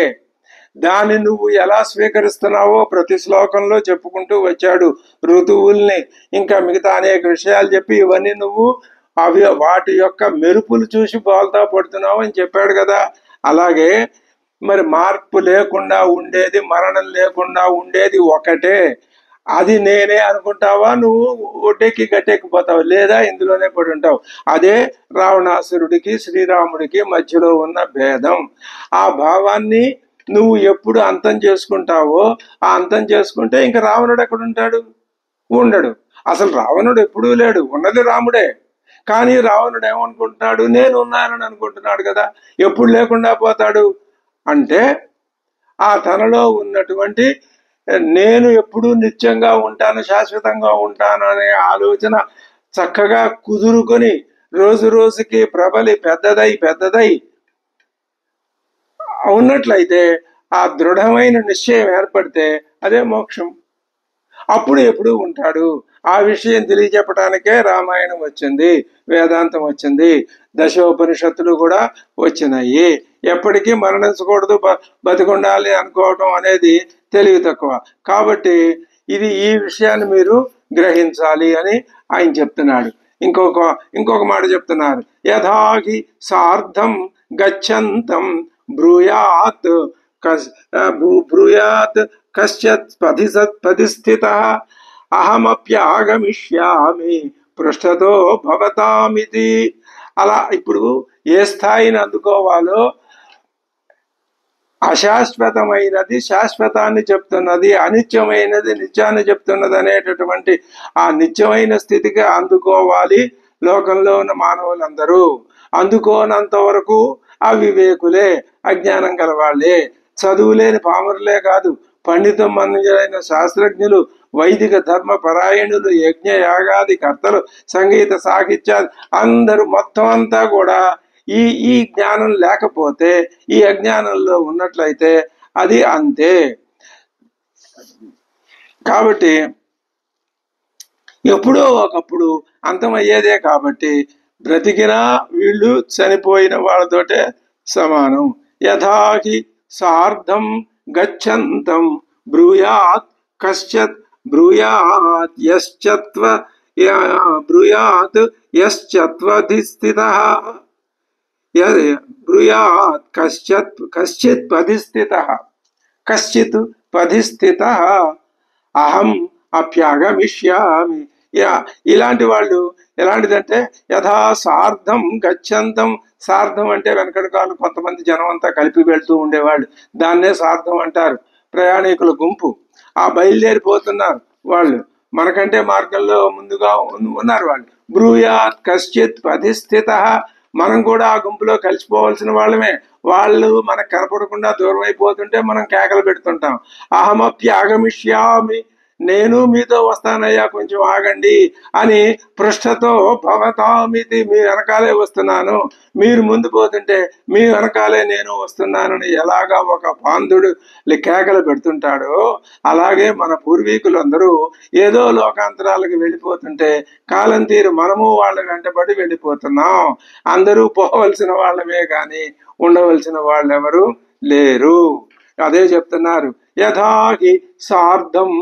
S1: దాన్ని నువ్వు ఎలా స్వీకరిస్తున్నావో ప్రతి శ్లోకంలో చెప్పుకుంటూ వచ్చాడు. ఋతువుల్ని ఇంకా మిగతా అనేక విషయాలు చెప్పి ఇవన్నీ నువ్వు వాటి యొక్క మెరుపులు చూసి బోల్తా పడుతున్నావు అని చెప్పాడు కదా. అలాగే మరి మార్పు లేకుండా ఉండేది, మరణం లేకుండా ఉండేది ఒకటే. అది నేనే అనుకుంటావా? నువ్వు ఒడ్డెక్కి గట్టెక్కిపోతావు, లేదా ఇందులోనే పడి ఉంటావు. అదే రావణాసురుడికి శ్రీరాముడికి మధ్యలో ఉన్న భేదం. ఆ భావాన్ని నువ్వు ఎప్పుడు అంతం చేసుకుంటావో, ఆ అంతం చేసుకుంటే ఇంకా రావణుడు ఎక్కడ ఉంటాడు? ఉండడు. అసలు రావణుడు ఎప్పుడూ లేడు, ఉన్నది రాముడే. కానీ రావణుడు ఏమనుకుంటున్నాడు? నేను ఉన్నానని అనుకుంటున్నాడు కదా. ఎప్పుడు లేకుండా పోతాడు అంటే ఆ తనలో ఉన్నటువంటి నేను ఎప్పుడూ నిత్యంగా ఉంటాను, శాశ్వతంగా ఉంటాను అనే ఆలోచన చక్కగా కుదురుకొని రోజు రోజుకి ప్రబలి పెద్దదై ఉన్నట్లయితే, ఆ దృఢమైన నిశ్చయం ఏర్పడితే అదే మోక్షం. అప్పుడు ఎప్పుడు ఉంటాడు. ఆ విషయం తెలియజెప్పడానికే రామాయణం వచ్చింది, వేదాంతం వచ్చింది, దశోపనిషత్తులు కూడా వచ్చినాయి. ఎప్పటికీ మరణించకూడదు, బతికుండాలి అనుకోవటం అనేది తెలివి తక్కువ. కాబట్టి ఈ విషయాన్ని మీరు గ్రహించాలి అని ఆయన చెప్తున్నాడు. ఇంకొక మాట చెప్తున్నారు. యథాహి సార్ధం గచ్చంతం బ్రూయాత్ కశ్చిత్ పదిస్థితః అహమప్యాగమిష్యామి పృష్ఠతో భవతామితి. అలా ఇప్పుడు ఏ స్థాయిని అందుకోవాలో, అశాశ్వతమైనది శాశ్వతాన్ని చెప్తున్నది, అనిత్యమైనది నిత్యాన్ని చెప్తున్నది అనేటటువంటి ఆ నిత్యమైన స్థితికి అందుకోవాలి లోకంలో ఉన్న మానవులందరూ. అందుకోనంత వరకు అవివేకులే, అజ్ఞానం గలవాళ్లే, చదువులేని పామరులే కాదు, పండితం మందులైన శాస్త్రజ్ఞులు, వైదిక ధర్మ పరాయణులు, యజ్ఞ యాగాది కర్తలు, సంగీత సాహిత్యాలు అందరూ మొత్తం అంతా కూడా ఈ జ్ఞానం లేకపోతే, ఈ అజ్ఞానంలో ఉన్నట్లయితే అది అంతే. కాబట్టి ఎప్పుడో ఒకప్పుడు అంతమయ్యేదే. కాబట్టి బ్రతికినా వీళ్ళు చనిపోయిన వాళ్ళతోటే సమానం. యథాహి సార్ధం గచ్చంతం బ్రూయాత్ కశ్చిత్ బ్రూయాత్ యశ్చత్వధిస్థితః బ్రూయాత్ కశ్చిత్ పదిస్థితః కశ్చిత్ పదిస్థితః అహం అప్యాగమిష్యామి. ఇలాంటి వాళ్ళు ఎలాంటిదంటే యథా సార్ధం గచ్చంతం. సార్ధం అంటే వెనకటి కాలం కొంతమంది జనం అంతా కలిపి వెళ్తూ ఉండేవాళ్ళు, దాన్నే సార్ధం అంటారు. ప్రయాణికుల గుంపు ఆ బయలుదేరిపోతున్నారు వాళ్ళు, మనకంటే మార్గంలో ముందుగా ఉన్నారు వాళ్ళు. బ్రూయాత్ కశ్చిత్ పదిస్థితః. మనం కూడా ఆ గుంపులో కలిసిపోవాల్సిన వాళ్ళమే. వాళ్ళు మనకు కనపడకుండా దూరం అయిపోతుంటే మనం కేకలు పెడుతుంటాం. అహమప్యాగమిష్యామి, నేను మీతో వస్తానయ్యా, కొంచెం ఆగండి అని పృష్ఠతో భవతామితి, మీ వెనకాలే వస్తున్నాను, మీరు ముందు పోతుంటే మీ వెనకాలే నేను వస్తున్నానని ఎలాగా ఒక పాంధుడు కేకలు పెడుతుంటాడో, అలాగే మన పూర్వీకులందరూ ఏదో లోకాంతరాలకు వెళ్ళిపోతుంటే కాలం తీరు మనము వాళ్ళ వెంటబడి వెళ్ళిపోతున్నాం. అందరూ పోవలసిన వాళ్ళమే కానీ ఉండవలసిన వాళ్ళెవరు లేరు. అదే చెప్తున్నారు, యథాహి సార్ధం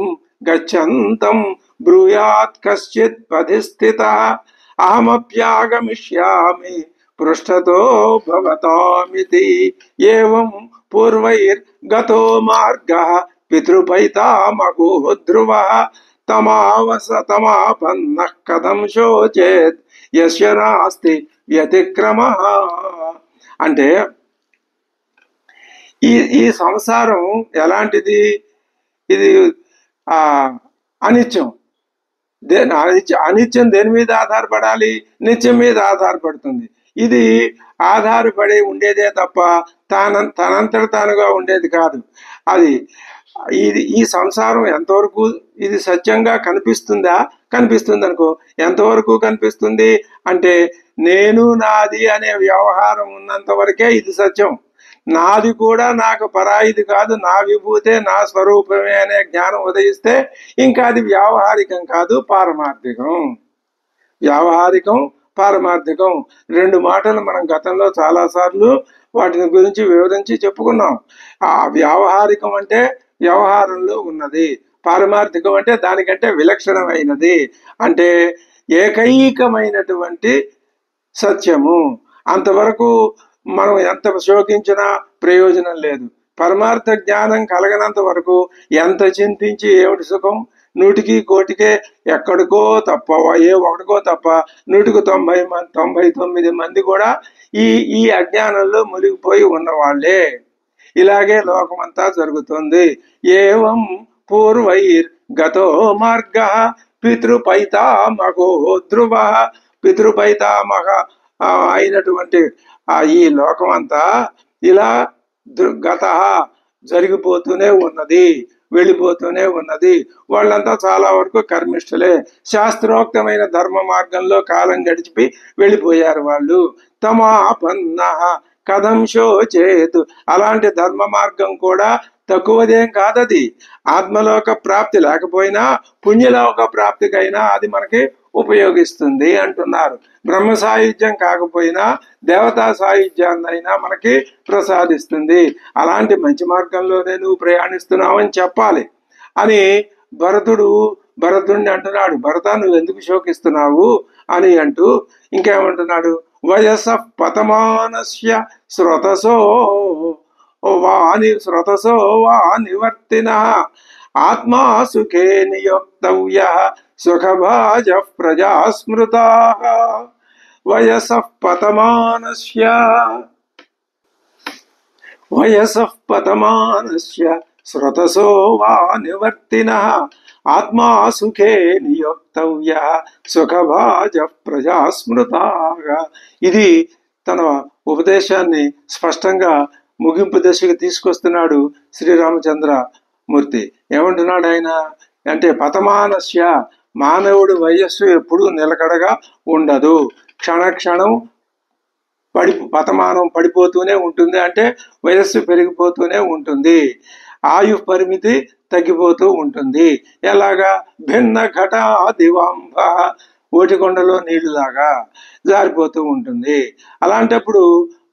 S1: గచ్చంతం బ్రూయాత్ కశ్చిత్ పధిస్థితః అహమప్యాగమిష్యామి పృష్ఠతో భవతామితి ఏవం పూర్వైర్గతో మార్గః పితృపైతామహో ధ్రువః తమాపన్నః కథం శోచేత్ యస్య నాస్తి వ్యతిక్రమః. అంటే ఈ సంసారం ఎలాంటిది? ఇది అనిత్యం. అనిత్యం దేని మీద ఆధారపడాలి? నిత్యం మీద ఆధారపడుతుంది. ఇది ఆధారపడి ఉండేదే తప్ప తనంతట తానుగా ఉండేది కాదు. అది ఈ సంసారం ఎంతవరకు ఇది సత్యంగా కనిపిస్తుందా? కనిపిస్తుంది అనుకో. ఎంతవరకు కనిపిస్తుంది అంటే, నేను నాది అనే వ్యవహారం ఉన్నంత వరకే ఇది సత్యం. నాది కూడా నాకు పరాయిది కాదు, నా విభూతే నా స్వరూపమే అనే జ్ఞానం ఉదయిస్తే ఇంకా అది వ్యావహారికం కాదు, పారమార్థికం. వ్యావహారికం, పారమార్థికం రెండు మాటలు మనం గతంలో చాలాసార్లు వాటిని గురించి వివరించి చెప్పుకున్నాం. ఆ వ్యావహారికం అంటే వ్యవహారంలో ఉన్నది, పారమార్థికం అంటే దానికంటే విలక్షణమైనది, అంటే ఏకైకమైనటువంటి సత్యము. అంతవరకు మనం ఎంత శోకించినా ప్రయోజనం లేదు. పరమార్థ జ్ఞానం కలగనంత వరకు ఎంత చింతించి ఏమిటి సుఖం? 100కి 1 ఎక్కడికో తప్ప, ఒకటికో తప్ప 100కి 99 మంది కూడా ఈ అజ్ఞానంలో మునిగిపోయి ఉన్నవాళ్లే. ఇలాగే లోకమంతా జరుగుతుంది. ఏవం పూర్వైర్ గతో మార్గ పితృపైతామహో ధ్రువ. పితృపైతామహ అయినటువంటి ఈ లోకం అంతా ఇలా గత జరిగిపోతూనే ఉన్నది, వెళ్ళిపోతూనే ఉన్నది. వాళ్ళంతా చాలా వరకు కర్మిష్ఠులే, శాస్త్రోక్తమైన ధర్మ మార్గంలో కాలం గడిచిపి వెళ్ళిపోయారు వాళ్ళు. తమాపన్న కథం శోచేతు. అలాంటి ధర్మ మార్గం కూడా తక్కువదేం కాదది. ఆత్మలోక ప్రాప్తి లేకపోయినా పుణ్యలోక ప్రాప్తికైనా అది మనకి ఉపయోగిస్తుంది అంటున్నారు. బ్రహ్మ సాయుధ్యం కాకపోయినా దేవతా సాయుధ్యాన్నైనా మనకి ప్రసాదిస్తుంది. అలాంటి మంచి మార్గంలోనే నువ్వు ప్రయాణిస్తున్నావని చెప్పాలి అని భరతుడిని అంటున్నాడు. భరత, నువ్వు ఎందుకు శోకిస్తున్నావు అని అంటూ ఇంకేమంటున్నాడు, వయస పతమానస్య స్రోతసో వా నివర్తినః ఆత్మా సుఖే నియోక్తవ్య సుఖభాజ ప్రజా స్మృతాః. వయసః పతమానస్య స్రోతసో వా నివర్తినః ఆత్మా సుఖే నియోక్తవ్య సుఖభాజ ప్రజా స్మృతాః. ఇది తన ఉపదేశాన్ని స్పష్టంగా ముగింపు దశకు తీసుకొస్తున్నాడు శ్రీరామచంద్రమూర్తి. ఏమంటున్నాడు ఆయన అంటే, పతమానస్య, మానవుడి వయస్సు ఎప్పుడూ నిలకడగా ఉండదు, క్షణక్షణం పతమానం పడిపోతూనే ఉంటుంది. అంటే వయస్సు పెరిగిపోతూనే ఉంటుంది, ఆయు పరిమితి తగ్గిపోతూ ఉంటుంది. ఎలాగా? భిన్న ఘట దివాంబ, ఓటికొండలో నీళ్లులాగా జారిపోతూ ఉంటుంది. అలాంటప్పుడు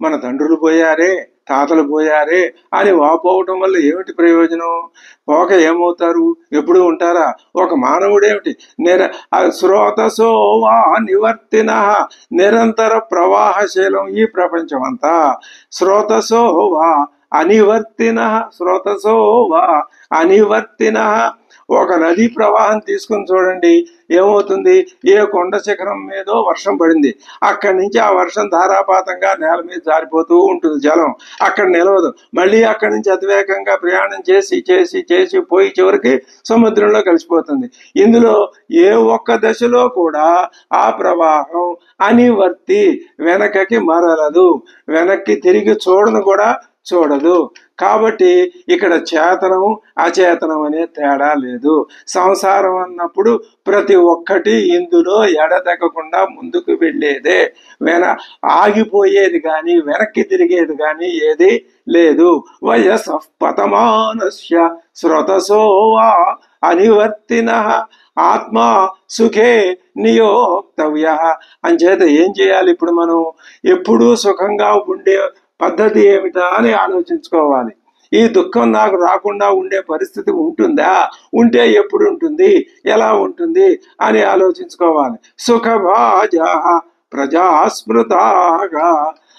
S1: మన తండ్రులు పోయారే, తాతలు పోయారే అని వాపోవటం వల్ల ఏమిటి ప్రయోజనం? పోక ఏమవుతారు? ఎప్పుడు ఉంటారా? ఒక మానవుడేమిటి స్రోతసో వా నివర్తిన, నిరంతర ప్రవాహశీలం ఈ ప్రపంచం అంతా. స్రోతసో వా అనివర్తిన. ఒక నదీ ప్రవాహం తీసుకుని చూడండి, ఏమవుతుంది? ఏ కొండ శిఖరం మీదో వర్షం పడింది, అక్కడి నుంచి ఆ వర్షం ధారాపాతంగా నేల మీద జారిపోతూ ఉంటుంది, జలం అక్కడ నిలవదు. మళ్ళీ అక్కడి నుంచి అతివేగంగా ప్రయాణం చేసి చేసి చేసి పోయి చివరికి సముద్రంలో కలిసిపోతుంది. ఇందులో ఏ ఒక్క దశలో కూడా ఆ ప్రవాహం అనివర్తి, వెనకకి మరలదు, వెనక్కి తిరిగి చూడను కూడా చూడదు. కాబట్టి ఇక్కడ చేతనం అచేతనం అనే తేడా లేదు. సంసారం అన్నప్పుడు ప్రతి ఒక్కటి ఇందులో ఎడతెగకుండా ముందుకు వెళ్ళేదే, ఆగిపోయేది కానీ వెనక్కి తిరిగేది కానీ ఏది లేదు. వయస పతమానస్య స్రోతసోవా అనివర్తిన ఆత్మ సుఖే నియోక్తవ్య. అంచేత ఏం చేయాలి? ఇప్పుడు మనం ఎప్పుడూ సుఖంగా ఉండే పద్ధతి ఏమిటా అని ఆలోచించుకోవాలి. ఈ దుఃఖం నాకు రాకుండా ఉండే పరిస్థితి ఉంటుందా? ఉంటే ఎప్పుడు ఉంటుంది, ఎలా ఉంటుంది అని ఆలోచించుకోవాలి. సుఖభాజా ప్రజాస్మృతాగా.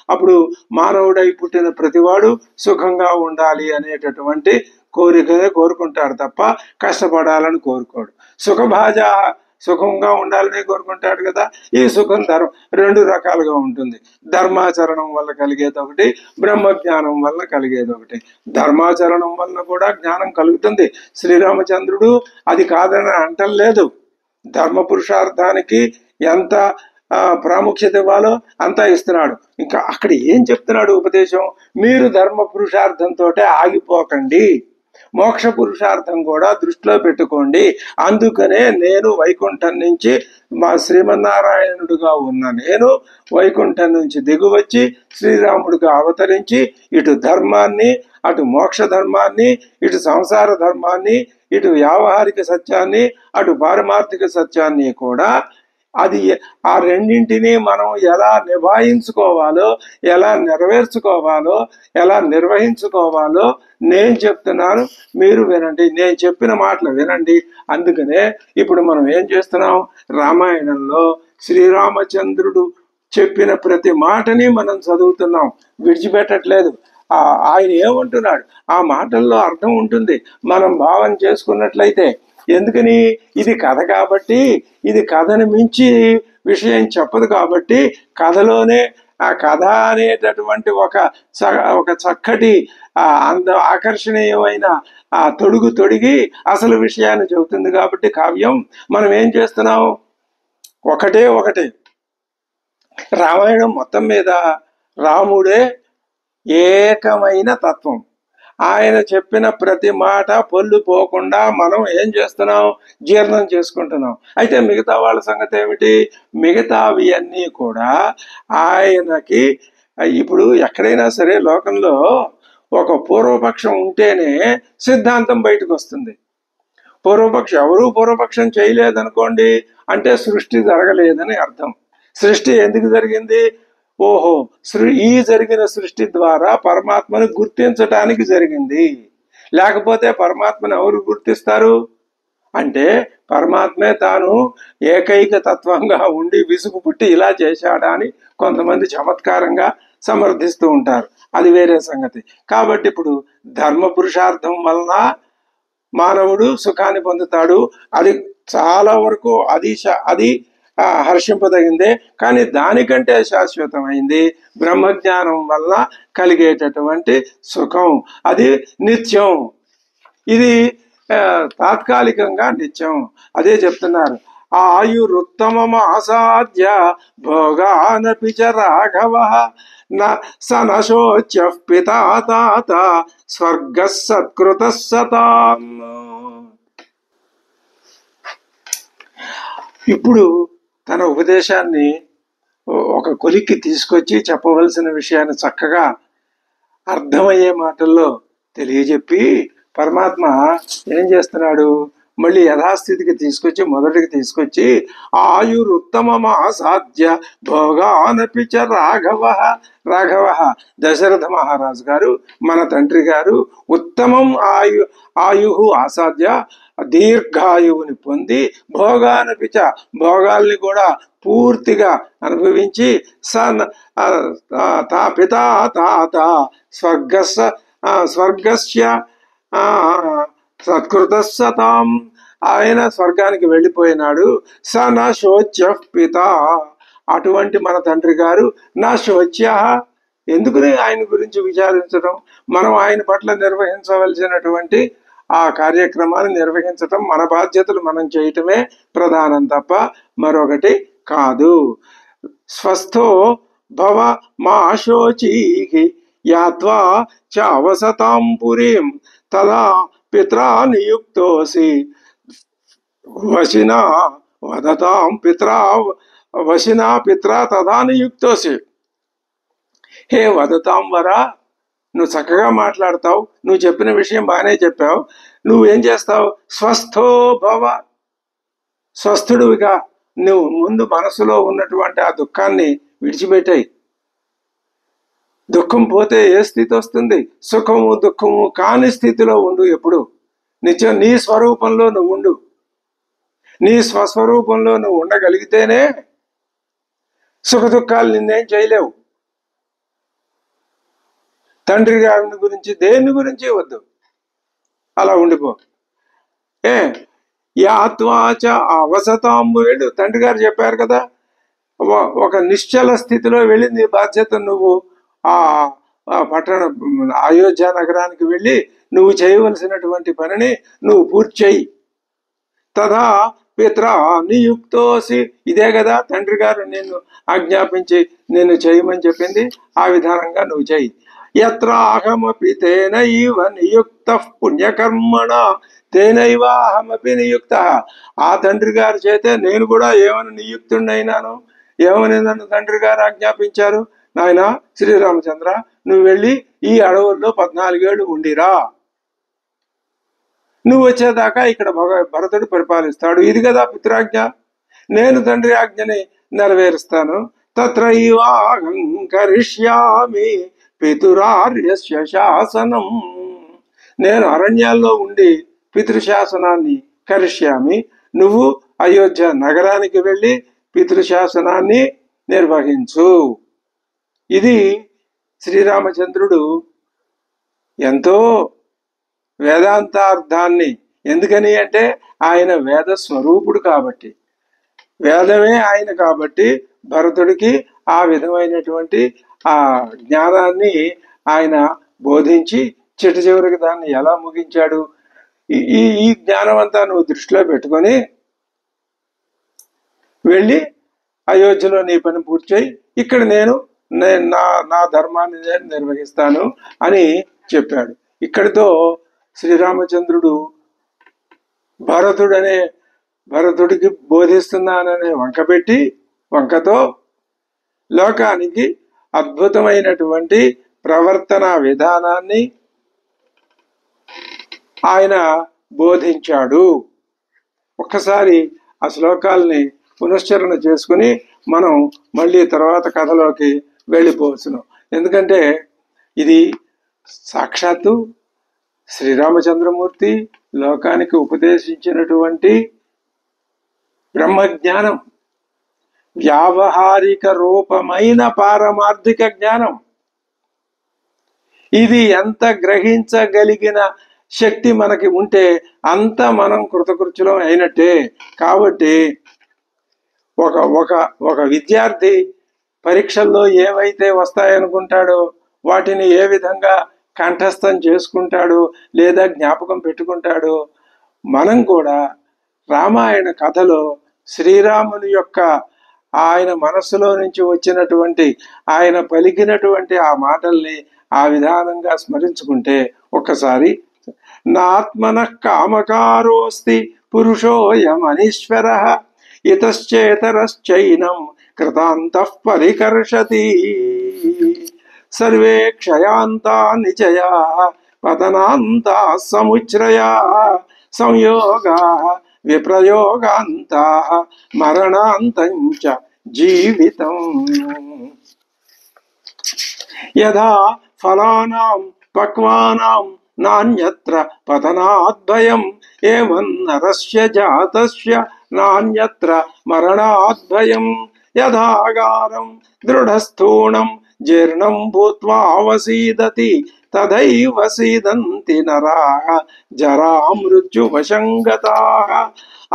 S1: అప్పుడు మానవుడై పుట్టిన ప్రతివాడు సుఖంగా ఉండాలి అనేటటువంటి కోరికనే కోరుకుంటాడు తప్ప కష్టపడాలని కోరుకోడు. సుఖభాజా, సుఖంగా ఉండాలని కోరుకుంటాడు కదా. ఈ సుఖం రెండు రకాలుగా ఉంటుంది. ధర్మాచరణం వల్ల కలిగేది ఒకటి, బ్రహ్మజ్ఞానం వల్ల కలిగేది ఒకటి. ధర్మాచరణం వల్ల కూడా జ్ఞానం కలుగుతుంది. శ్రీరామచంద్రుడు అది కాదని అంటలేదు. ధర్మ పురుషార్థానికి ఎంత ప్రాముఖ్యత ఇవ్వాలో అంతా ఇస్తున్నాడు. ఇంకా అక్కడ ఏం చెప్తున్నాడు ఉపదేశం? మీరు ధర్మ పురుషార్థంతో ఆగిపోకండి, మోక్ష పురుషార్థం కూడా దృష్టిలో పెట్టుకోండి. అందుకనే నేను వైకుంఠం నుంచి, మా శ్రీమన్నారాయణుడుగా ఉన్న నేను వైకుంఠం నుంచి దిగువచ్చి శ్రీరాముడిగా అవతరించి ఇటు ధర్మాన్ని, అటు మోక్ష ధర్మాన్ని, ఇటు సంసార ధర్మాన్ని, ఇటు వ్యావహారిక సత్యాన్ని, అటు పారమార్థిక సత్యాన్ని కూడా అది ఆ రెండింటినీ మనం ఎలా నిభాయించుకోవాలో, ఎలా నెరవేర్చుకోవాలో, ఎలా నిర్వహించుకోవాలో నేను చెప్తున్నాను, మీరు వినండి. నేను చెప్పిన మాటలు వినండి. అందుకనే ఇప్పుడు మనం ఏం చేస్తున్నాం? రామాయణంలో శ్రీరామచంద్రుడు చెప్పిన ప్రతి మాటని మనం చదువుతున్నాం, విడిచిపెట్టట్లేదు. ఆయన ఏమంటున్నాడు ఆ మాటల్లో అర్థం ఉంటుంది మనం భావన చేసుకున్నట్లయితే. ఎందుకని? ఇది కథ కాబట్టి, ఇది కథను మించి విషయం చెప్పదు కాబట్టి, కథలోనే ఆ కథ అనేటటువంటి ఒక చక్కటి ఆకర్షణీయమైన తొడిగి అసలు విషయాన్ని చెబుతుంది కాబట్టి కావ్యం. మనం ఏం చేస్తున్నాం? ఒకటే రామాయణం మొత్తం మీద రాముడే ఏకమైన తత్వం. ఆయన చెప్పిన ప్రతి మాట పొల్లు పోకుండా మనం ఏం చేస్తున్నాం? జీర్ణం చేసుకుంటున్నాం. అయితే మిగతా వాళ్ళ సంగతి ఏమిటి? మిగతావి అన్నీ కూడా ఆయనకి ఇప్పుడు ఎక్కడైనా సరే లోకంలో ఒక పూర్వపక్షం ఉంటేనే సిద్ధాంతం బయటకు వస్తుంది. ఎవరూ పూర్వపక్షం చేయలేదనుకోండి అంటే సృష్టి జరగలేదని అర్థం. సృష్టి ఎందుకు జరిగింది? ఓహో, ఈ జరిగిన సృష్టి ద్వారా పరమాత్మను గుర్తించటానికి జరిగింది. లేకపోతే పరమాత్మను ఎవరు గుర్తిస్తారు? అంటే పరమాత్మే తాను ఏకైక తత్వంగా ఉండి విసుగు పుట్టి ఇలా చేశాడా అని కొంతమంది చమత్కారంగా సమర్థిస్తూ ఉంటారు. అది వేరే సంగతి. కాబట్టి ఇప్పుడు ధర్మ పురుషార్థం వలన మానవుడు సుఖాన్ని పొందుతాడు. అది చాలా వరకు అది హర్షింపదగిందే. కానీ దానికంటే శాశ్వతమైంది బ్రహ్మజ్ఞానం వల్ల కలిగేటటువంటి సుఖం. అది నిత్యం, ఇది తాత్కాలికంగా నిత్యం. అదే చెప్తున్నారు. ఆయురుత్తమమాసాద్య భోగానపి చ రాఘవ సనశోచ్య పితా తాత స్వర్గ సత్కృత సతాం. ఇప్పుడు తన ఉపదేశాన్ని ఒక కొలిక్కి తీసుకొచ్చి చెప్పవలసిన విషయాన్ని చక్కగా అర్థమయ్యే మాటల్లో తెలియజెప్పి పరమాత్మ ఏం చేస్తున్నాడు? మళ్ళీ యథాస్థితికి మొదటికి తీసుకొచ్చి ఆయురుత్తమమాసాద్య భోగానపి చ రాఘవ దశరథ మహారాజు గారు, మన తండ్రి గారు ఉత్తమం ఆయు ఆసాద్య దీర్ఘాయువుని పొంది భోగానపి చ భోగాల్ని కూడా పూర్తిగా అనుభవించి పితా తాత స్వర్గస్య సత్కృత సతాం. ఆయన స్వర్గానికి వెళ్ళిపోయినాడు. నా శోచ్య పిత, అటువంటి మన తండ్రి గారు నా శోచ్య. ఎందుకుని ఆయన గురించి విచారించడం? మనం ఆయన పట్ల నిర్వహించవలసినటువంటి ఆ కార్యక్రమాన్ని నిర్వహించటం, మన బాధ్యతలు మనం చేయటమే ప్రధానం తప్ప మరొకటి కాదు. స్వస్థో భవ మా శోచి యాత్వా చ అవసతాం పురీం తదా పిత్రా నియుక్తోసి వశినా వదతాం పిత్రా వశినా పిత్రా తదా నియుక్తోసి. హే వదతాం వరా, నువ్వు చక్కగా మాట్లాడతావు, నువ్వు చెప్పిన విషయం బాగానే చెప్పావు, నువ్వేం చేస్తావు? స్వస్థో భవ, స్వస్థుడివిగా నువ్వు ముందు మనసులో ఉన్నటువంటి ఆ దుఃఖాన్ని విడిచిపెట్టాయి. దుఃఖం పోతే ఏ స్థితి వస్తుంది? సుఖము దుఃఖము కాని స్థితిలో ఉండు. ఎప్పుడు నిత్యం నీ స్వరూపంలో నువ్వు ఉండు. నీ స్వస్వరూపంలో నువ్వు ఉండగలిగితేనే సుఖ దుఃఖాలు నిన్నేం చేయలేవు. తండ్రి గారిని గురించి దేని గురించి వద్దు, అలా ఉండిపో. యాత్వాచ అవసతాంబు వెళ్ళు. తండ్రి గారు చెప్పారు కదా, ఒక నిశ్చల స్థితిలో వెళ్ళి నీ బాధ్యత నువ్వు ఆ పట్టణ అయోధ్య నగరానికి వెళ్ళి నువ్వు చేయవలసినటువంటి పనిని నువ్వు పూర్తి చేయి. తదా పిత్ర నియుక్తోసి, ఇదే కదా తండ్రి గారు నిన్ను ఆజ్ఞాపించి నిన్ను చేయమని చెప్పింది, ఆ విధానంగా నువ్వు చేయి. యత్ర అహమపి తేనైవ నియుక్త పుణ్యకర్మణ తేనైవ అహమపి నియుక్త. ఆ తండ్రి గారి చేతే నేను కూడా ఏమని నియుక్తుడైనాను, ఏమని నన్ను తండ్రి గారు ఆజ్ఞాపించారు? నాయన శ్రీరామచంద్ర, నువ్వు వెళ్ళి ఈ అడవుల్లో 14 ఏళ్ళు ఉండిరా, నువ్వు వచ్చేదాకా ఇక్కడ భరతుడు పరిపాలిస్తాడు. ఇది కదా పితృాజ్ఞ. నేను తండ్రి ఆజ్ఞని నెరవేరుస్తాను. తత్రైవాహం కరిష్యామి పితురార్యస్య శాసనం. నేను అరణ్యాల్లో ఉండి పితృశాసనాన్ని కరిష్యామి, నువ్వు అయోధ్య నగరానికి వెళ్ళి పితృశాసనాన్ని నిర్వహించు. ఇది శ్రీరామచంద్రుడు ఎంతో వేదాంతార్థాన్ని, ఎందుకని అంటే ఆయన వేద స్వరూపుడు కాబట్టి, వేదమే ఆయన కాబట్టి భరతుడికి ఆ విధమైనటువంటి ఆ జ్ఞానాన్ని ఆయన బోధించి చిట్ట చివరికి దాన్ని ఎలా ముగించాడు. ఈ జ్ఞానం అంతా నువ్వు దృష్టిలో పెట్టుకొని వెళ్ళి అయోధ్యలో నీ పని పూర్తి చేయి, ఇక్కడ నేను నా ధర్మాన్ని నేను నిర్వహిస్తాను అని చెప్పాడు. ఇక్కడితో శ్రీరామచంద్రుడు భరతుడికి బోధిస్తున్నాననే వంకతో లోకానికి అద్భుతమైనటువంటి ప్రవర్తన విధానాన్ని ఆయన బోధించాడు. ఒక్కసారి ఆ శ్లోకాలని పునశ్చరణ చేసుకుని మనం మళ్ళీ తర్వాత కథలోకి వెళ్ళిపోవచ్చును. ఎందుకంటే ఇది సాక్షాత్తు శ్రీరామచంద్రమూర్తి లోకానికి ఉపదేశించినటువంటి బ్రహ్మజ్ఞానం, వ్యావహారిక రూపమైన పారమార్థిక జ్ఞానం. ఇది ఎంత గ్రహించగలిగిన శక్తి మనకి ఉంటే అంత మనం కృతకృత్యులం అయినట్టే. కాబట్టి ఒక విద్యార్థి పరీక్షల్లో ఏవైతే వస్తాయనుకుంటాడో వాటిని ఏ విధంగా కంఠస్థం చేసుకుంటాడు లేదా జ్ఞాపకం పెట్టుకుంటాడు, మనం కూడా రామాయణ కథలో శ్రీరాముని యొక్క ఆయన మనస్సులో నుంచి వచ్చినటువంటి ఆయన పలికినటువంటి ఆ మాటల్ని ఆ విధానంగా స్మరించుకుంటే ఒక్కసారి నాత్మన కామకారోస్తి పురుషోయమనీశ్వర ఇతశ్చేతరశ్చైనం కృతాంతః పరికర్షతి సర్వే క్షయాంతా నిచయా పతనాంతా సముచ్రయా సంయోగా విప్రయోగాంతా మరణాంతం చ జీవితం. యథా ఫలానాం పక్వానాం నాన్యత్ర పతనాద్భయం ఏవం నరస్య జాతస్య నాన్యత్ర మరణాద్భయం. యథాగారం దృఢస్థూణం జీర్ణం భూత్వా అవసీదతి తథైవ సీదంతి నరాః జరా మృత్యువశంగతాః.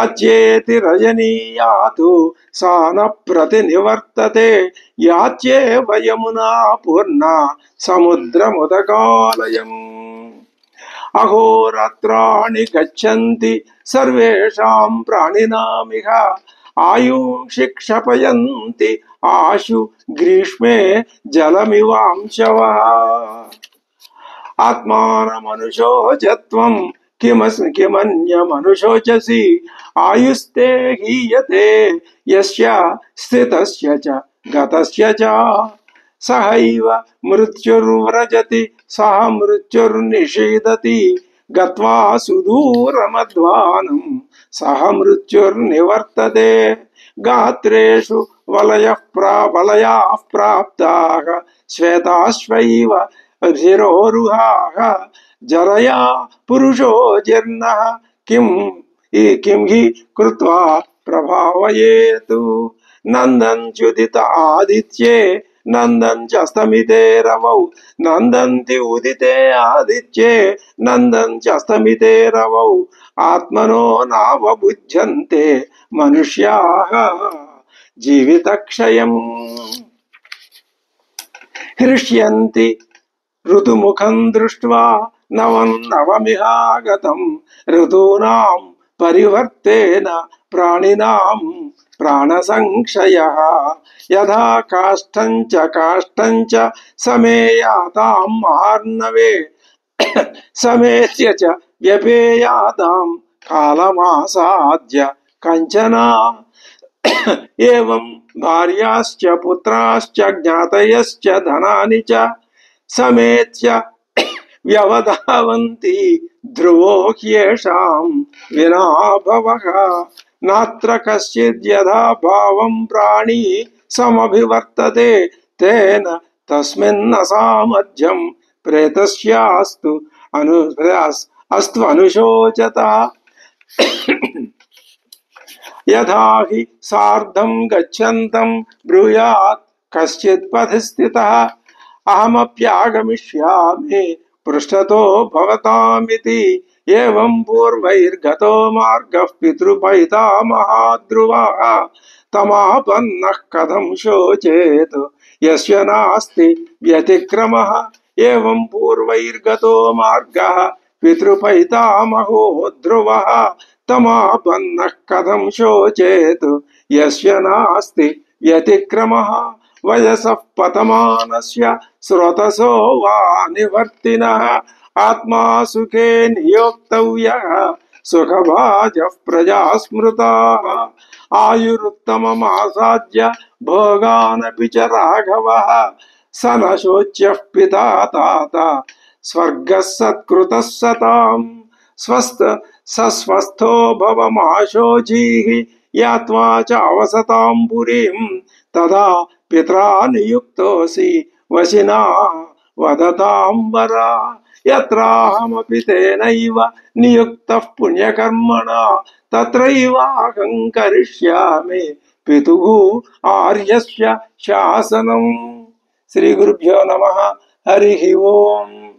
S1: అచ్యేతి రజనీయాతు సా న ప్రతినివర్తతే యాచ్యేవ యమునా పూర్ణా సముద్రముదకాలయం. అహోరాత్రాణి గచ్చంతి సర్వేషాం ప్రాణినామిహ आयुंषि क्षपयन्ति आशु ग्रीष्मे जलमिवांशवः आत्मानमनुशो जत्वं किमन्यमनुशोचसि आयुस्ते हीयते यस्य स्थितस्य च गतस्य च सहैव मृत्युर्व्रजति सह मृत्युर्निषीदति गत्वा सुदूरमध्वानं सह मृत्युर्निवर्तते गात्रेषु वलयाः प्राप्ताः श्वेताश्वैव धिरोरुहाः जरया पुरुषो जीर्णः किं हि कृत्वा प्रभावयेतु नन्दन्त्युदित आदित्ये नन्दन्त्यस्तमिते रवौ नन्दन्ति उदिते आदित्ये नन्दन्त्यस्तमिते रवौ आत्मनो नावबुध्यन्ते मनुष्याः जीवितक्षयम् हृष्यन्ति ऋतुमुखं दृष्ट्वा नवमिहागतं ऋतूनां परिवर्तेन प्राणिनां प्राणसंक्षयः यथा काष्ठञ्च समेयातां महार्णवे समेत्य च व्यपेयातां कालमासाद्य कंचना एवं भार्याश्च पुत्राश्च ज्ञातयश्च धनानि च समेत्य व्यवधावन्ति ध्रुवो ह्येषां विना भवः नात्र कश्चिद्यथा भावं प्राणी समभिवर्तते तेन तस्मिन् असामध्यं प्रेतस्यास्तु अनुशोचता यथा हि सार्धं गच्छन्तं ब्रूयात् कश्चित् पथि स्थितः अहमप्यागमिष्यामि पृष्ठतो भवतामिति एवं पूर्वैर्गतो मार्गः पितृपैतामहाध्रुवः तमापन्नः कथं शोचेत् यस्य नास्ति व्यतिक्रमः एवं पूर्वैर्गतो मार्गः पितृपैतामहो ध्रुवः तमापन्नः कथं शोचेत् यस्य नास्ति व्यतिक्रमः वयसः पतमानस्य स्रोतसो वा निवर्तिनः आत्मा सुखे नियोक्तव्यः सुखभाजः प्रजा स्मृताः आयुरुत्तममासाद्य भोगानपि च राघवः स न शोच्यः पिता ताता स्वर्गः सत्कृतः सताम् स्वस्थो भवमाशोचीः यात्वा च अवसतां पुरीं तदा पित्रा नियुक्तोऽसि वशिना वदतां वरा यत्राहमपि तेनैव नियुक्तः पुण्यकर्मणा तत्रैवाहं करिष्यामि पितुः आर्यस्य शासनम्। श्री गुरुभ्यो नमः। हरिः ओम्।